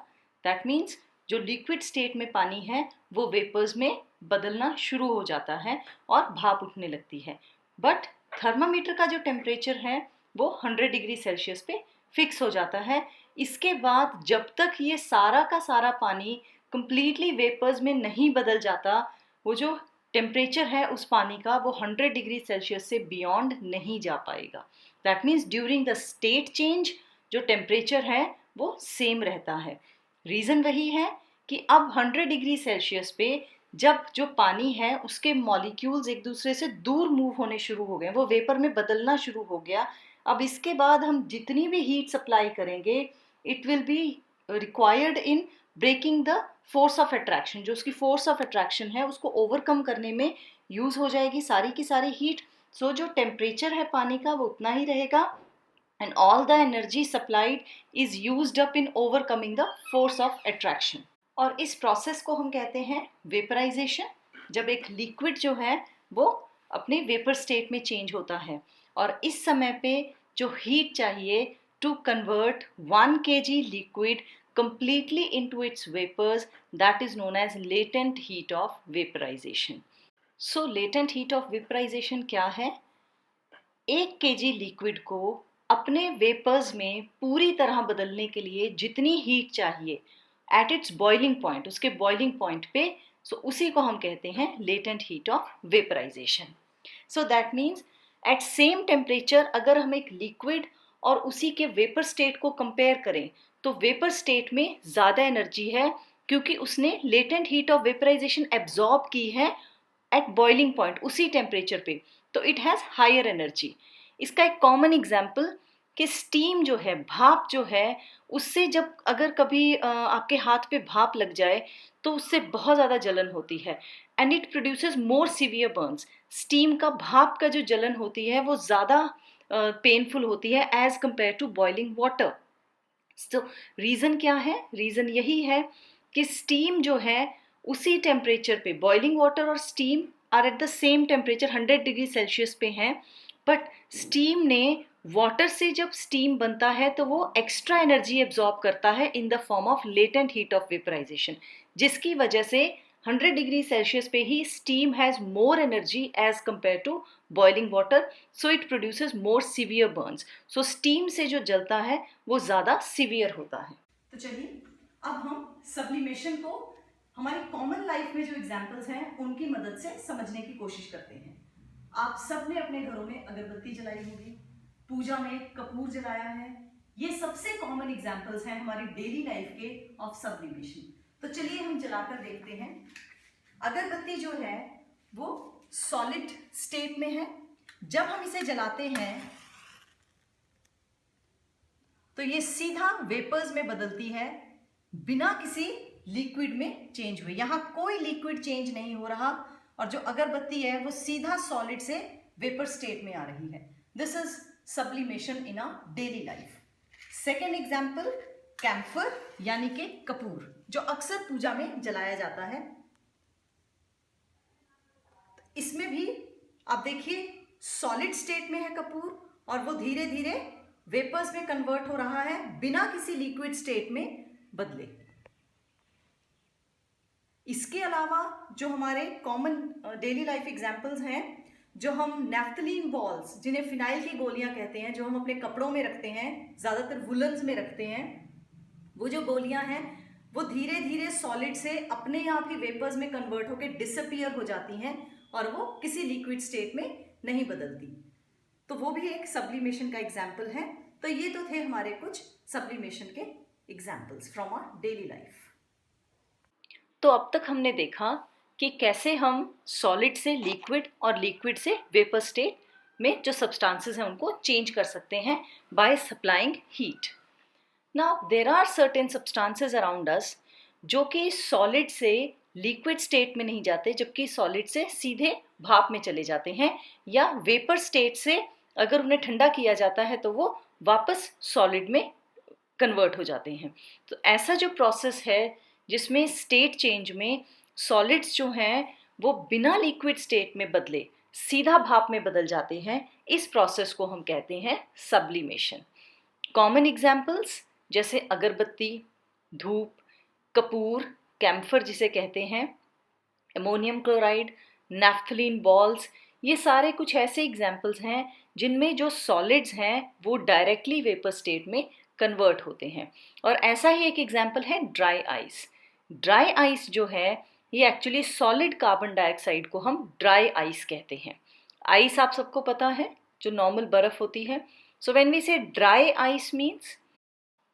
दैट मीन्स जो लिक्विड स्टेट में पानी है वो वेपर्स में बदलना शुरू हो जाता है और भाप उठने लगती है। बट थर्मामीटर का जो टेम्परेचर है वो 100 डिग्री सेल्सियस पे फिक्स हो जाता है। इसके बाद जब तक ये सारा का सारा पानी कंप्लीटली वेपर्स में नहीं बदल जाता, वो जो टेम्परेचर है उस पानी का वो 100 डिग्री सेल्सियस से बियॉन्ड नहीं जा पाएगा। That means during the state change जो टेम्परेचर है वो सेम रहता है। रीज़न वही है कि अब 100 डिग्री सेल्सियस पे जब जो पानी है उसके मॉलिक्यूल्स एक दूसरे से दूर मूव होने शुरू हो गए, वो वेपर में बदलना शुरू हो गया। अब इसके बाद हम जितनी भी हीट सप्लाई करेंगे it will be required in breaking the force of attraction. जो उसकी फोर्स ऑफ अट्रैक्शन है उसको ओवरकम करने में यूज़ हो जाएगी सारी की सारी हीट। सो जो टेम्परेचर है पानी का वो उतना ही रहेगा and all the energy supplied is used up in overcoming the force of attraction। और इस प्रोसेस को हम कहते हैं वेपराइजेशन। जब एक लिक्विड जो है वो अपने वेपर स्टेट में चेंज होता है और इस समय पे जो हीट चाहिए to convert 1 kg liquid completely into its vapors, that is known as latent heat of vaporization। So latent heat of vaporization क्या है? 1 kg लिक्विड को अपने वेपर्स में पूरी तरह बदलने के लिए जितनी हीट चाहिए एट इट्स बॉइलिंग पॉइंट, उसके बॉइलिंग पॉइंट पे, सो उसी को हम कहते हैं latent heat of vaporisation. So that means at same temperature अगर हम एक लिक्विड और उसी के वेपर स्टेट को कंपेयर करें तो वेपर स्टेट में ज़्यादा एनर्जी है क्योंकि उसने latent heat of vaporisation absorb की है एट बॉइलिंग पॉइंट उसी टेम्परेचर पे, तो इट हैज़ हायर एनर्जी। इसका एक कॉमन एग्जाम्पल कि स्टीम जो है, भाप जो है, उससे जब अगर कभी आपके हाथ पे भाप लग जाए तो उससे बहुत ज़्यादा जलन होती है and it produces more severe Burns. Steam का, भाप का जो जलन होती है वो ज़्यादा पेनफुल होती है as compare to boiling water. तो रीज़न क्या है? रीज़न यही है कि स्टीम जो है उसी टेम्परेचर पे, बॉइलिंग वाटर और steam are at the same temperature 100 degree Celsius पे हैं, बट स्टीम ने वाटर से जब स्टीम बनता है तो वो एक्स्ट्रा एनर्जी एब्जॉर्ब करता है in the form of latent heat of vaporization, जिसकी वजह से 100 डिग्री सेल्सियस पे ही steam has more energy as compare to boiling water, so it produces more severe burns. So steam से जो जलता है वो ज़्यादा सीवियर होता है। तो चलिए अब हम सब्लिमेशन को हमारी कॉमन लाइफ में जो एग्जाम्पल्स हैं उनकी मदद से समझने की कोशिश करते हैं। आप सब ने अपने घरों में अगरबत्ती जलाई होगी, पूजा में कपूर जलाया है, ये सबसे कॉमन एग्जाम्पल्स हैं हमारी डेली लाइफ के ऑफ सब्लिमेशन। तो चलिए हम जलाकर देखते हैं। अगरबत्ती जो है वो सॉलिड स्टेट में है। जब हम इसे जलाते हैं तो ये सीधा वेपर्स में बदलती है बिना किसी लिक्विड में चेंज हुए। यहाँ कोई लिक्विड चेंज नहीं हो रहा और जो अगरबत्ती है वो सीधा सॉलिड से वेपर स्टेट में आ रही है। This is sublimation in a daily life. Second example, camphor यानी कि कपूर, जो अक्सर पूजा में जलाया जाता है। इसमें भी आप देखिए सॉलिड स्टेट में है कपूर और वो धीरे धीरे वेपर्स में कन्वर्ट हो रहा है बिना किसी लिक्विड स्टेट में बदले। इसके अलावा जो हमारे कॉमन डेली लाइफ एग्जाम्पल्स हैं, जो हम नैफ्थलीन बॉल्स, जिन्हें फिनाइल की गोलियां कहते हैं, जो हम अपने कपड़ों में रखते हैं, ज़्यादातर वुलन्स में रखते हैं, वो जो गोलियां हैं वो धीरे धीरे सॉलिड से अपने आप ही वेपर्स में कन्वर्ट होकर डिसअपियर हो जाती हैं और वो किसी लिक्विड स्टेट में नहीं बदलती। तो वो भी एक सब्लिमेशन का एग्जाम्पल है। तो ये तो थे हमारे कुछ सब्लिमेशन के examples from our daily life. तो अब तक हमने देखा कि कैसे हम सॉलिड से लिक्विड और लिक्विड से वेपर स्टेट में जो सब्सटेंसेस हैं उनको चेंज कर सकते हैं by supplying heat. Now there are certain substances around us जो कि सॉलिड से लिक्विड स्टेट में नहीं जाते, जबकि सॉलिड से सीधे भाप में चले जाते हैं, या वेपर स्टेट से अगर उन्हें ठंडा किया जाता है तो वो वापस सॉलिड में कन्वर्ट हो जाते हैं। तो ऐसा जो प्रोसेस है जिसमें स्टेट चेंज में सॉलिड्स जो हैं वो बिना लिक्विड स्टेट में बदले सीधा भाप में बदल जाते हैं, इस प्रोसेस को हम कहते हैं सब्लिमेशन। कॉमन एग्जाम्पल्स जैसे अगरबत्ती, धूप, कपूर, कैम्फर जिसे कहते हैं, अमोनियम क्लोराइड, नैफ्थलीन बॉल्स, ये सारे कुछ ऐसे एग्जाम्पल्स हैं जिनमें जो सॉलिड्स हैं वो डायरेक्टली वेपर स्टेट में कन्वर्ट होते हैं। और ऐसा ही एक एग्जाम्पल है ड्राई आइस। ड्राई आइस जो है ये एक्चुअली सॉलिड कार्बन डाइऑक्साइड को हम ड्राई आइस कहते हैं। आइस आप सबको पता है जो नॉर्मल बर्फ होती है। सो व्हेन वी से ड्राई आइस मीन्स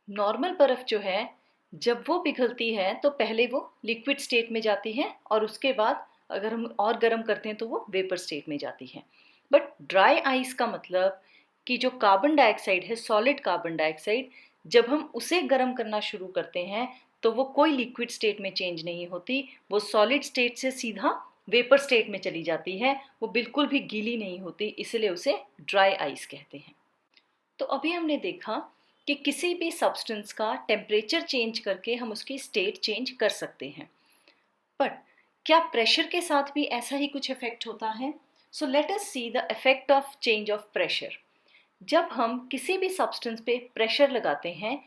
नॉर्मल बर्फ जो है जब वो पिघलती है तो पहले वो लिक्विड स्टेट में जाती है और उसके बाद अगर हम और गर्म करते हैं तो वो वेपर स्टेट में जाती है। बट ड्राई आइस का मतलब कि जो कार्बन डाइऑक्साइड है, सॉलिड कार्बन डाइऑक्साइड, जब हम उसे गर्म करना शुरू करते हैं तो वो कोई लिक्विड स्टेट में चेंज नहीं होती, वो सॉलिड स्टेट से सीधा वेपर स्टेट में चली जाती है, वो बिल्कुल भी गीली नहीं होती, इसलिए उसे ड्राई आइस कहते हैं। तो अभी हमने देखा कि किसी भी सब्सटेंस का टेम्परेचर चेंज करके हम उसकी स्टेट चेंज कर सकते हैं। बट क्या प्रेशर के साथ भी ऐसा ही कुछ इफेक्ट होता है? सो let us see the effect of change of pressure. जब हम किसी भी सब्सटेंस पे प्रेशर लगाते हैं,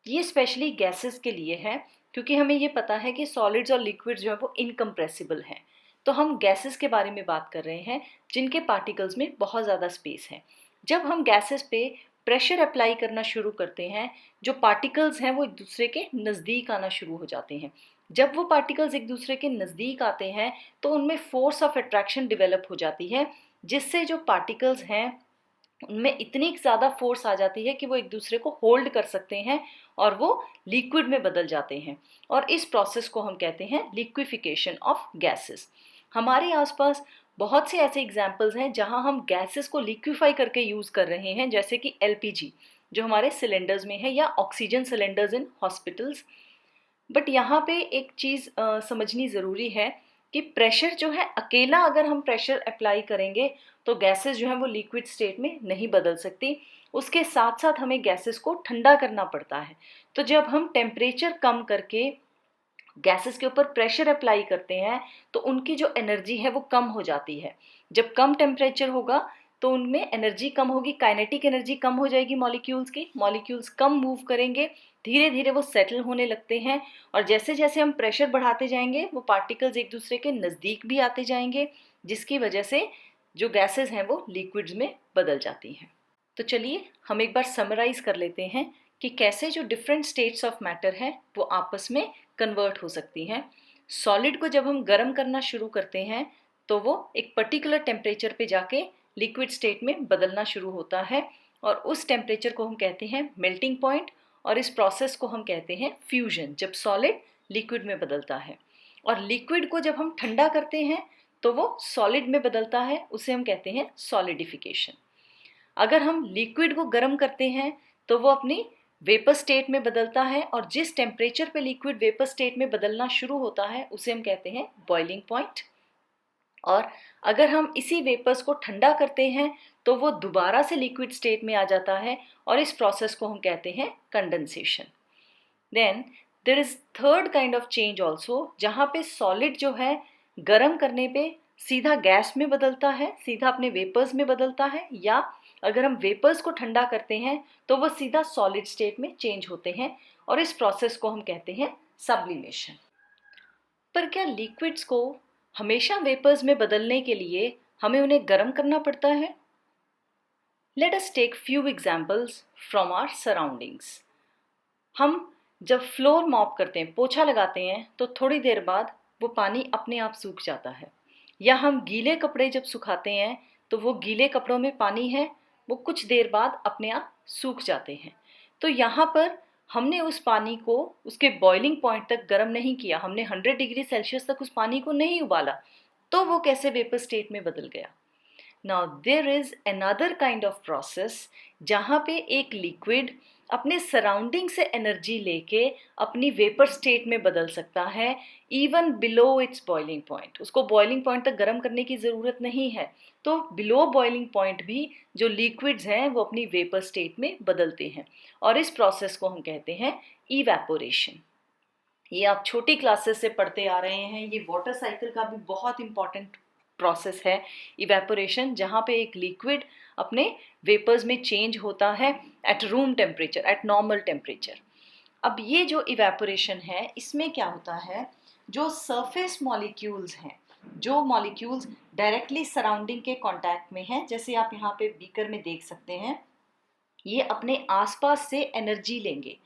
ये स्पेशली गैसेस के लिए है क्योंकि हमें ये पता है कि सॉलिड्स और लिक्विड्स जो है वो इनकम्प्रेसिबल हैं। तो हम गैसेस के बारे में बात कर रहे हैं जिनके पार्टिकल्स में बहुत ज़्यादा स्पेस है। जब हम गैसेस पे प्रेशर अप्लाई करना शुरू करते हैं, जो पार्टिकल्स हैं वो एक दूसरे के नज़दीक आना शुरू हो जाते हैं। जब वो पार्टिकल्स एक दूसरे के नज़दीक आते हैं तो उनमें फोर्स ऑफ अट्रैक्शन डेवलप हो जाती है, जिससे जो पार्टिकल्स हैं उनमें इतनी ज़्यादा फोर्स आ जाती है कि वो एक दूसरे को होल्ड कर सकते हैं और वो लिक्विड में बदल जाते हैं। और इस प्रोसेस को हम कहते हैं लिक्विफिकेशन ऑफ गैसेस। हमारे आसपास बहुत से ऐसे एग्जाम्पल्स हैं जहां हम गैसेस को लिक्विफाई करके यूज़ कर रहे हैं, जैसे कि एलपीजी जो हमारे सिलेंडर्स में है या oxygen cylinders in hospitals. But यहाँ पे एक चीज़ समझनी ज़रूरी है कि प्रेशर जो है अकेला अगर हम प्रेशर अप्लाई करेंगे तो गैसेस जो है वो लिक्विड स्टेट में नहीं बदल सकती, उसके साथ साथ हमें गैसेस को ठंडा करना पड़ता है। तो जब हम टेम्परेचर कम करके गैसेस के ऊपर प्रेशर अप्लाई करते हैं तो उनकी जो एनर्जी है वो कम हो जाती है। जब कम टेम्परेचर होगा तो उनमें एनर्जी कम होगी, काइनेटिक एनर्जी कम हो जाएगी मॉलिक्यूल्स की, मॉलिक्यूल्स कम मूव करेंगे, धीरे धीरे वो सेटल होने लगते हैं। और जैसे जैसे हम प्रेशर बढ़ाते जाएंगे वो पार्टिकल्स एक दूसरे के नज़दीक भी आते जाएंगे, जिसकी वजह से जो गैसेस हैं वो लिक्विड्स में बदल जाती हैं। तो चलिए हम एक बार समराइज कर लेते हैं कि कैसे जो डिफरेंट स्टेट्स ऑफ मैटर है वो आपस में कन्वर्ट हो सकती हैं। सॉलिड को जब हम गर्म करना शुरू करते हैं तो वो एक पर्टिकुलर टेम्परेचर पे जाके लिक्विड स्टेट में बदलना शुरू होता है और उस टेम्परेचर को हम कहते हैं मेल्टिंग पॉइंट, और इस प्रोसेस को हम कहते हैं फ्यूजन, जब सॉलिड लिक्विड में बदलता है। और लिक्विड को जब हम ठंडा करते हैं तो वो सॉलिड में बदलता है, उसे हम कहते हैं सॉलिडिफिकेशन। अगर हम लिक्विड को गर्म करते हैं तो वो अपनी वेपर स्टेट में बदलता है और जिस टेम्परेचर पे लिक्विड वेपर स्टेट में बदलना शुरू होता है उसे हम कहते हैं बॉइलिंग पॉइंट। और अगर हम इसी वेपर्स को ठंडा करते हैं तो वो दोबारा से लिक्विड स्टेट में आ जाता है और इस प्रोसेस को हम कहते हैं condensation. Then there is third kind of change also, जहाँ पे सॉलिड जो है गर्म करने पे सीधा गैस में बदलता है, सीधा अपने वेपर्स में बदलता है, या अगर हम वेपर्स को ठंडा करते हैं तो वो सीधा सॉलिड स्टेट में चेंज होते हैं और इस प्रोसेस को हम कहते हैं सब्लिमेशन। पर क्या लिक्विड्स को हमेशा वेपर्स में बदलने के लिए हमें उन्हें गर्म करना पड़ता है? Let us take few examples from our surroundings. हम जब फ्लोर मॉप करते हैं, पोछा लगाते हैं, तो थोड़ी देर बाद वो पानी अपने आप सूख जाता है। या हम गीले कपड़े जब सुखाते हैं तो वो गीले कपड़ों में पानी है वो कुछ देर बाद अपने आप सूख जाते हैं। तो यहाँ पर हमने उस पानी को उसके बॉइलिंग पॉइंट तक गर्म नहीं किया, हमने 100 डिग्री सेल्सियस तक उस पानी को नहीं उबाला, तो वो कैसे वेपर स्टेट में बदल गया? Now there is another kind of process जहाँ पे एक लिक्विड अपने सराउंडिंग से एनर्जी लेके अपनी वेपर स्टेट में बदल सकता है even below it's boiling point. उसको बॉइलिंग पॉइंट तक गर्म करने की ज़रूरत नहीं है, तो बिलो बॉइलिंग पॉइंट भी जो लिक्विड्स हैं वो अपनी वेपर स्टेट में बदलते हैं और इस प्रोसेस को हम कहते हैं इवेपोरेशन। ये आप छोटी क्लासेस से पढ़ते आ रहे हैं, ये वाटर साइकिल का भी बहुत इंपॉर्टेंट प्रोसेस है इवेपोरेशन, जहाँ पे एक लिक्विड अपने वेपर्स में चेंज होता है at room temperature, eight normal temperature. अब ये जो इवेपोरेशन है, इसमें क्या होता है, जो सरफेस मॉलिक्यूल्स हैं, जो मॉलिक्यूल्स डायरेक्टली सराउंडिंग के कांटेक्ट में हैं, जैसे आप यहाँ पे बीकर में देख सकते हैं, ये अपने आसपास से एनर्जी लेंगे।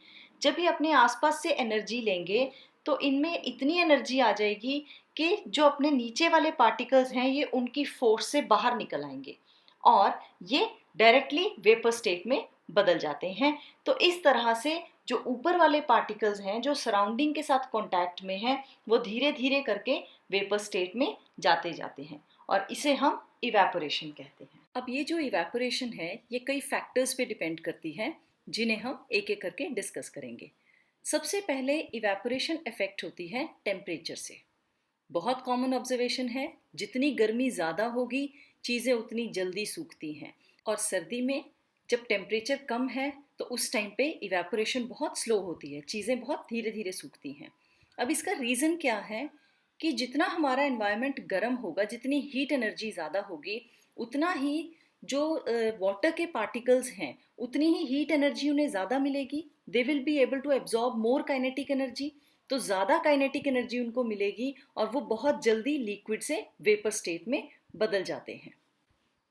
जब ये अपने आसपास से एनर्जी लेंगे तो इनमें इतनी एनर्जी आ जाएगी कि जो अपने नीचे वाले पार्टिकल्स हैं ये उनकी फोर्स से बाहर निकल आएंगे और ये डायरेक्टली वेपर स्टेट में बदल जाते हैं। तो इस तरह से जो ऊपर वाले पार्टिकल्स हैं जो सराउंडिंग के साथ कांटेक्ट में हैं वो धीरे धीरे करके वेपर स्टेट में जाते जाते हैं और इसे हम इवेपोरेशन कहते हैं। अब ये जो इवेपोरेशन है ये कई फैक्टर्स पे डिपेंड करती है, जिन्हें हम एक एक करके डिस्कस करेंगे। सबसे पहले इवेपोरेशन इफेक्ट होती है टेम्परेचर से। बहुत कॉमन ऑब्जर्वेशन है, जितनी गर्मी ज़्यादा होगी चीज़ें उतनी जल्दी सूखती हैं, और सर्दी में जब टेम्परेचर कम है तो उस टाइम पे इवेपोरेशन बहुत स्लो होती है, चीज़ें बहुत धीरे धीरे सूखती हैं। अब इसका रीज़न क्या है कि जितना हमारा एनवायरनमेंट गर्म होगा, जितनी हीट एनर्जी ज़्यादा होगी, उतना ही जो वाटर के पार्टिकल्स हैं उतनी ही हीट एनर्जी उन्हें ज़्यादा मिलेगी। They will be able to absorb more kinetic energy, तो ज़्यादा काइनेटिक एनर्जी उनको मिलेगी और वो बहुत जल्दी लिक्विड से वेपर स्टेट में बदल जाते हैं।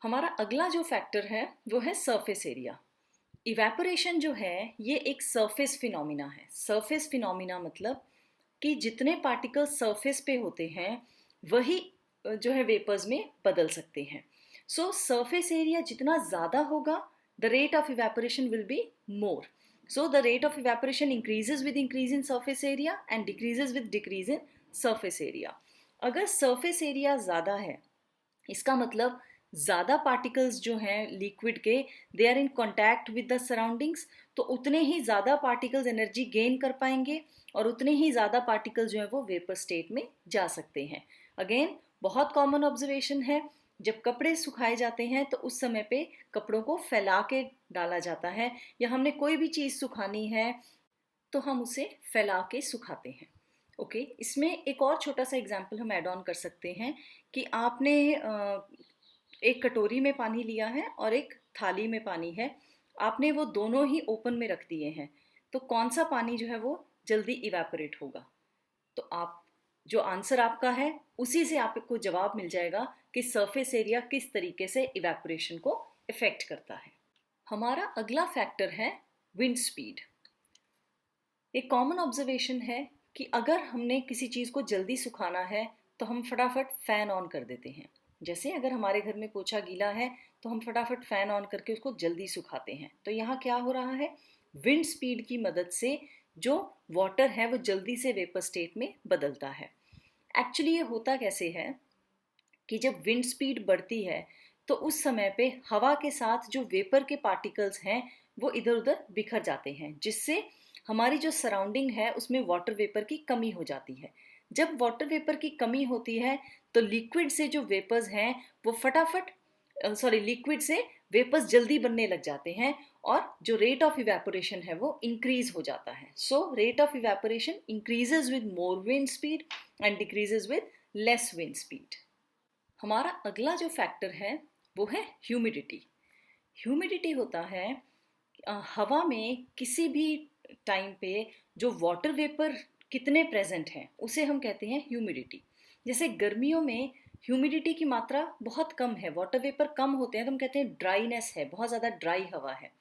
हमारा अगला जो फैक्टर है वो है सरफेस एरिया। इवेपोरेशन जो है ये एक सरफेस फिनोमिना है। सरफेस फिनोमिना मतलब कि जितने पार्टिकल्स सरफेस पे होते हैं वही जो है वेपर्स में बदल सकते हैं। सो सरफेस एरिया जितना ज़्यादा होगा the rate of evaporation will be more. So the rate of evaporation increases with increase in surface area and decreases with decrease in surface area. अगर surface area ज़्यादा है, इसका मतलब ज़्यादा particles जो हैं liquid के they are in contact with the surroundings, तो उतने ही ज़्यादा particles energy gain कर पाएंगे और उतने ही ज़्यादा particles जो हैं वो vapor state में जा सकते हैं। Again बहुत common observation है, जब कपड़े सुखाए जाते हैं तो उस समय पे कपड़ों को फैला के डाला जाता है, या हमने कोई भी चीज़ सुखानी है तो हम उसे फैला के सुखाते हैं। ओके, इसमें एक और छोटा सा एग्जाम्पल हम ऐड ऑन कर सकते हैं कि आपने एक कटोरी में पानी लिया है और एक थाली में पानी है, आपने वो दोनों ही ओपन में रख दिए हैं, तो कौन सा पानी जो है वो जल्दी इवेपोरेट होगा? तो आप जो आंसर आपका है उसी से आपको जवाब मिल जाएगा कि सरफेस एरिया किस तरीके से इवेपोरेशन को इफेक्ट करता है। हमारा अगला फैक्टर है विंड स्पीड। एक कॉमन ऑब्जर्वेशन है कि अगर हमने किसी चीज़ को जल्दी सुखाना है तो हम फटाफट फ़ैन ऑन कर देते हैं। जैसे अगर हमारे घर में पोछा गीला है तो हम फटाफट फ़ैन ऑन करके उसको जल्दी सुखाते हैं। तो यहाँ क्या हो रहा है, विंड स्पीड की मदद से जो वाटर है वो जल्दी से वेपर स्टेट में बदलता है। एक्चुअली ये होता कैसे है कि जब विंड स्पीड बढ़ती है तो उस समय पे हवा के साथ जो वेपर के पार्टिकल्स हैं वो इधर उधर बिखर जाते हैं, जिससे हमारी जो सराउंडिंग है उसमें वाटर वेपर की कमी हो जाती है। जब वाटर वेपर की कमी होती है तो लिक्विड से जो वेपर्स हैं वो लिक्विड से वेपर्स जल्दी बनने लग जाते हैं और जो रेट ऑफ इवेपोरेशन है वो इंक्रीज हो जाता है। So rate of evaporation increases with more wind speed and decreases with less wind speed. हमारा अगला जो फैक्टर है वो है ह्यूमिडिटी। ह्यूमिडिटी होता है हवा में किसी भी टाइम पे जो वाटर वेपर कितने प्रेजेंट हैं उसे हम कहते हैं ह्यूमिडिटी। जैसे गर्मियों में ह्यूमिडिटी की मात्रा बहुत कम है, वाटर वेपर कम होते हैं, तो हम कहते हैं ड्राईनेस है, बहुत ज़्यादा ड्राई हवा है।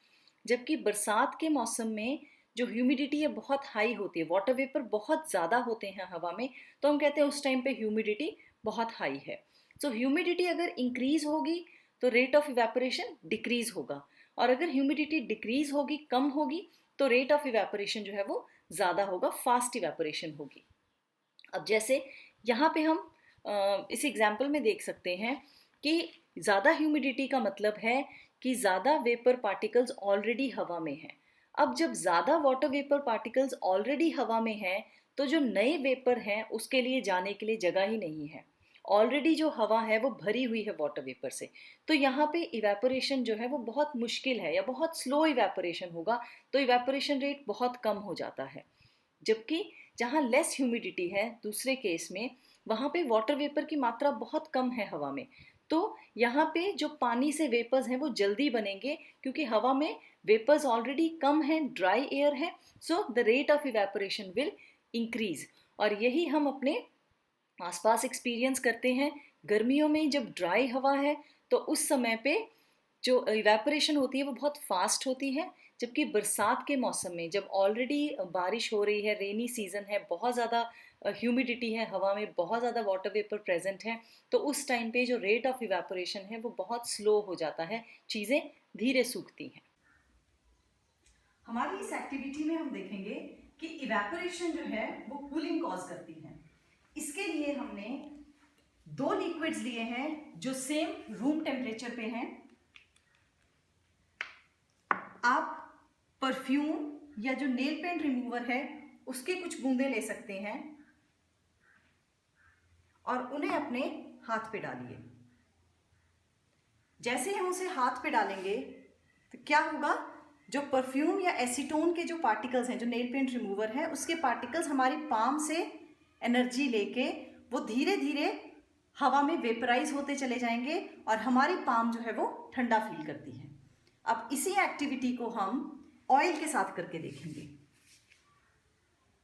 जबकि बरसात के मौसम में जो ह्यूमिडिटी है बहुत हाई होती है, वाटर वेपर बहुत ज़्यादा होते हैं हवा में, तो हम कहते हैं उस टाइम पे ह्यूमिडिटी बहुत हाई है। सो ह्यूमिडिटी अगर इंक्रीज होगी तो रेट ऑफ इवेपोरेशन डिक्रीज होगा, और अगर ह्यूमिडिटी डिक्रीज होगी, कम होगी, तो रेट ऑफ इवेपोरेशन जो है वो ज़्यादा होगा, फास्ट इवेपोरेशन होगी। अब जैसे यहाँ पे हम इस एग्जाम्पल में देख सकते हैं कि ज़्यादा ह्यूमिडिटी का मतलब है कि ज़्यादा वेपर पार्टिकल्स ऑलरेडी हवा में हैं। अब जब ज़्यादा वाटर वेपर पार्टिकल्स ऑलरेडी हवा में हैं तो जो नए वेपर हैं उसके लिए जाने के लिए जगह ही नहीं है, ऑलरेडी जो हवा है वो भरी हुई है वाटर वेपर से। तो यहाँ पे इवेपोरेशन जो है वो बहुत मुश्किल है या बहुत स्लो इवेपोरेशन होगा, तो इवेपोरेशन रेट बहुत कम हो जाता है। जबकि जहाँ लेस ह्यूमिडिटी है दूसरे केस में, वहाँ पे वाटर वेपर की मात्रा बहुत कम है हवा में, तो यहाँ पे जो पानी से वेपर्स हैं वो जल्दी बनेंगे, क्योंकि हवा में वेपर्स ऑलरेडी कम हैं, ड्राई एयर है, so the rate of evaporation will increase. और यही हम अपने आसपास एक्सपीरियंस करते हैं। गर्मियों में जब ड्राई हवा है तो उस समय पे जो इवेपोरेशन होती है वो बहुत फास्ट होती है, जबकि बरसात के मौसम में जब ऑलरेडी बारिश हो रही है, रेनी सीजन है, बहुत ज़्यादा ह्यूमिडिटी है, हवा में बहुत ज़्यादा वाटर वेपर प्रेजेंट है, तो उस टाइम पे जो रेट ऑफ इवेपोरेशन है वो बहुत स्लो हो जाता है, चीज़ें धीरे सूखती हैं। हमारी इस एक्टिविटी में हम देखेंगे कि इवेपोरेशन जो है वो कूलिंग कॉज करती है। इसके लिए हमने दो लिक्विड्स लिए हैं जो सेम रूम टेम्परेचर पे हैं। आप परफ्यूम या जो नेल पेंट रिमूवर है उसके कुछ बूंदे ले सकते हैं और उन्हें अपने हाथ पे डालिए। जैसे ही हम उसे हाथ पे डालेंगे तो क्या होगा, जो परफ्यूम या एसीटोन के जो पार्टिकल्स हैं, जो नेल पेंट रिमूवर है उसके पार्टिकल्स हमारी पाम से एनर्जी लेके वो धीरे धीरे हवा में वेपराइज होते चले जाएंगे और हमारी पाम जो है वो ठंडा फील करती है। अब इसी एक्टिविटी को हम ऑयल के साथ करके देखेंगे।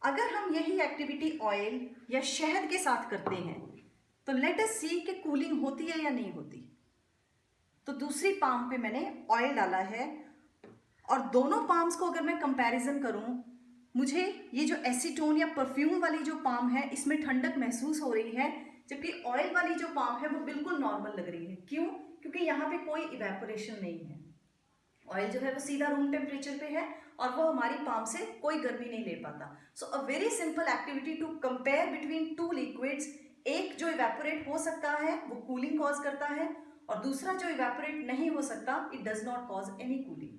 अगर हम यही एक्टिविटी ऑयल या शहद के साथ करते हैं तो लेट अस सी कि कूलिंग होती है या नहीं होती। तो दूसरी पाम पे मैंने ऑयल डाला है और दोनों पाम्स को अगर मैं कंपैरिजन करूं, मुझे ये जो एसीटोन या परफ्यूम वाली जो पाम है इसमें ठंडक महसूस हो रही है, जबकि ऑयल वाली जो पाम है वो बिल्कुल नॉर्मल लग रही है। क्यों? क्योंकि यहाँ पे कोई इवेपोरेशन नहीं है। ऑयल जो है वो सीधा रूम टेम्परेचर पे है और वो हमारी पाम से कोई गर्मी नहीं ले पाता। So a very simple activity to compare between two liquids. एक जो इवेपोरेट हो सकता है वो कूलिंग कॉज करता है और दूसरा जो इवेपोरेट नहीं हो सकता, it does not cause any cooling.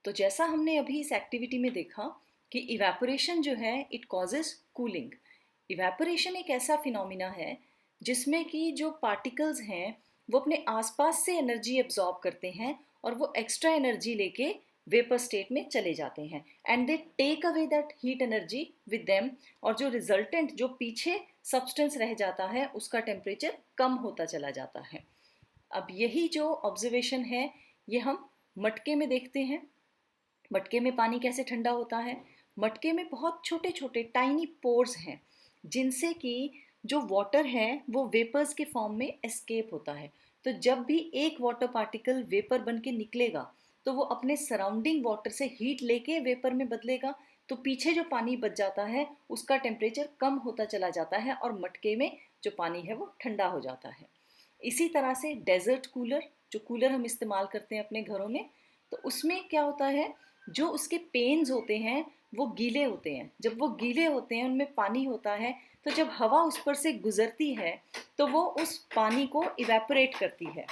तो जैसा हमने अभी इस एक्टिविटी में देखा कि इवेपोरेशन जो है इट कॉजेज कूलिंग। इवेपोरेशन एक ऐसा फिनोमिना है जिसमें कि जो पार्टिकल्स हैं वो अपने आसपास से एनर्जी एब्जॉर्ब करते हैं और वो एक्स्ट्रा एनर्जी लेके वेपर स्टेट में चले जाते हैं and they take away that heat energy with them, और जो रिजल्टेंट जो पीछे सब्सटेंस रह जाता है उसका टेम्परेचर कम होता चला जाता है। अब यही जो ऑब्जर्वेशन है ये हम मटके में देखते हैं। मटके में पानी कैसे ठंडा होता है? मटके में बहुत छोटे छोटे टाइनी पोर्स हैं जिनसे कि जो वाटर है वो वेपर्स के फॉर्म में एस्केप होता है। तो जब भी एक वाटर पार्टिकल वेपर बन के निकलेगा तो वो अपने सराउंडिंग वाटर से हीट लेके वेपर में बदलेगा, तो पीछे जो पानी बच जाता है उसका टेम्परेचर कम होता चला जाता है और मटके में जो पानी है वो ठंडा हो जाता है। इसी तरह से डेजर्ट कूलर, जो कूलर हम इस्तेमाल करते हैं अपने घरों में, तो उसमें क्या होता है, जो उसके पेन्स होते हैं वो गीले होते हैं। जब वो गीले होते हैं उनमें पानी होता है, तो जब हवा उस पर से गुजरती है तो वो उस पानी को इवेपोरेट करती है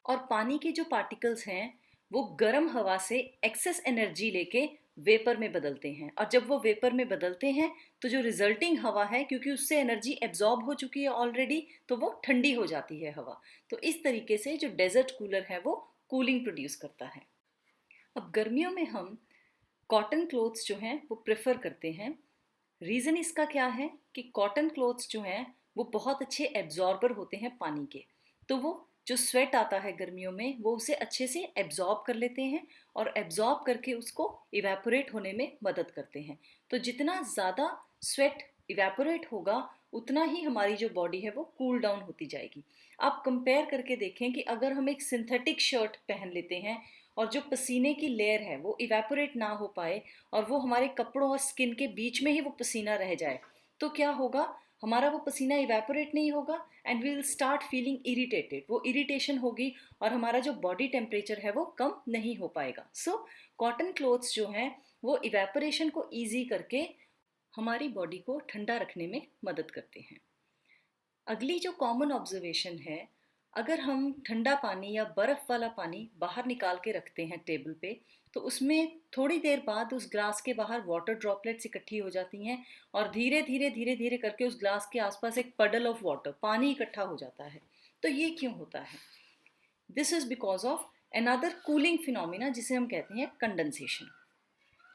और पानी के जो पार्टिकल्स हैं वो गर्म हवा से एक्सेस एनर्जी लेके वेपर में बदलते हैं। और जब वो वेपर में बदलते हैं तो जो रिजल्टिंग हवा है, क्योंकि उससे एनर्जी एब्जॉर्ब हो चुकी है ऑलरेडी, तो वो ठंडी हो जाती है हवा। तो इस तरीके से जो डेजर्ट कूलर है वो कूलिंग प्रोड्यूस करता है। अब गर्मियों में हम कॉटन क्लोथ्स जो हैं वो प्रेफर करते हैं। रीज़न इसका क्या है कि कॉटन क्लोथ्स जो हैं वो बहुत अच्छे एब्जॉर्बर होते हैं पानी के, तो वो जो स्वेट आता है गर्मियों में वो उसे अच्छे से एब्जॉर्ब कर लेते हैं और एब्जॉर्ब करके उसको इवेपोरेट होने में मदद करते हैं। तो जितना ज़्यादा स्वेट इवेपोरेट होगा उतना ही हमारी जो बॉडी है वो कूल डाउन होती जाएगी। आप कंपेयर करके देखें कि अगर हम एक सिंथेटिक शर्ट पहन लेते हैं और जो पसीने की लेयर है वो इवेपोरेट ना हो पाए और वो हमारे कपड़ों और स्किन के बीच में ही वो पसीना रह जाए, तो क्या होगा, हमारा वो पसीना इवेपोरेट नहीं होगा and we will start feeling irritated. वो इरिटेशन होगी और हमारा जो बॉडी टेम्परेचर है वो कम नहीं हो पाएगा। सो कॉटन क्लोथ्स जो हैं वो इवेपोरेशन को ईजी करके हमारी बॉडी को ठंडा रखने में मदद करते हैं। अगली जो कॉमन ऑब्जर्वेशन है, अगर हम ठंडा पानी या बर्फ़ वाला पानी बाहर निकाल के रखते हैं टेबल पे, तो उसमें थोड़ी देर बाद उस ग्लास के बाहर वाटर ड्रॉपलेट्स इकट्ठी हो जाती हैं और धीरे धीरे धीरे धीरे करके उस ग्लास के आसपास एक पडल ऑफ वाटर, पानी इकट्ठा हो जाता है। तो ये क्यों होता है? This is because of another cooling phenomena जिसे हम कहते हैं कंडेंसेशन।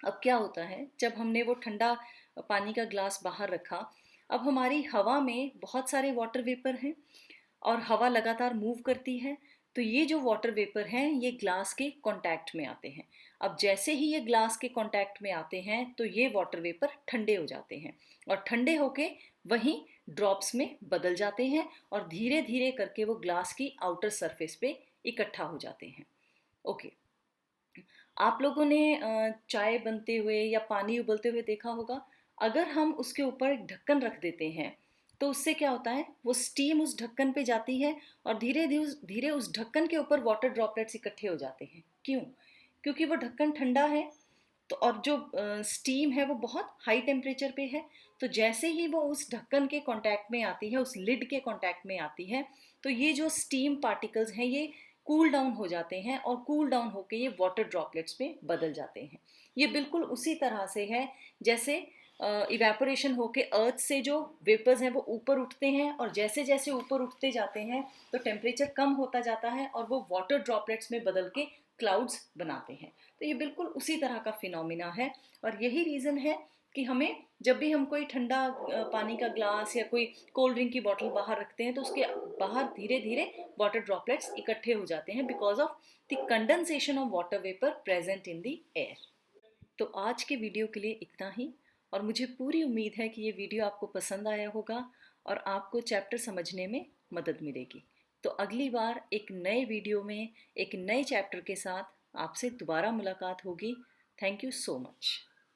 अब क्या होता है, जब हमने वो ठंडा पानी का ग्लास बाहर रखा, अब हमारी हवा में बहुत सारे वाटर वेपर हैं और हवा लगातार मूव करती है, तो ये जो वाटर वेपर हैं ये ग्लास के कांटेक्ट में आते हैं। अब जैसे ही ये ग्लास के कांटेक्ट में आते हैं तो ये वाटर वेपर ठंडे हो जाते हैं और ठंडे होके वहीं ड्रॉप्स में बदल जाते हैं और धीरे धीरे करके वो ग्लास की आउटर सरफेस पे इकट्ठा हो जाते हैं। ओके, आप लोगों ने चाय बनते हुए या पानी उबलते हुए देखा होगा। अगर हम उसके ऊपर एक ढक्कन रख देते हैं तो उससे क्या होता है, वो स्टीम उस ढक्कन पे जाती है और धीरे धीरे धीरे उस ढक्कन के ऊपर वाटर ड्रॉपलेट्स इकट्ठे हो जाते हैं। क्यों? क्योंकि वो ढक्कन ठंडा है तो और जो स्टीम है वो बहुत हाई टेम्परेचर पे है। तो जैसे ही वो उस ढक्कन के कांटेक्ट में आती है, उस लिड के कांटेक्ट में आती है, तो ये जो स्टीम पार्टिकल्स हैं ये कूल डाउन हो जाते हैं और कूल डाउन होकर ये वाटर ड्रॉपलेट्स में बदल जाते हैं। ये बिल्कुल उसी तरह से है जैसे इवेपोरेशन होके अर्थ से जो वेपर्स हैं वो ऊपर उठते हैं और जैसे जैसे ऊपर उठते जाते हैं तो टेम्परेचर कम होता जाता है और वो वाटर ड्रॉपलेट्स में बदल के क्लाउड्स बनाते हैं। तो ये बिल्कुल उसी तरह का फिनोमिना है और यही रीज़न है कि हमें जब भी हम कोई ठंडा पानी का ग्लास या कोई कोल्ड ड्रिंक की बॉटल बाहर रखते हैं तो उसके बाहर धीरे धीरे वाटर ड्रॉपलेट्स इकट्ठे हो जाते हैं because of the condensation of water vapour present in the air. तो आज के वीडियो के लिए इतना ही और मुझे पूरी उम्मीद है कि ये वीडियो आपको पसंद आया होगा और आपको चैप्टर समझने में मदद मिलेगी। तो अगली बार एक नए वीडियो में एक नए चैप्टर के साथ आपसे दोबारा मुलाकात होगी। Thank you so much.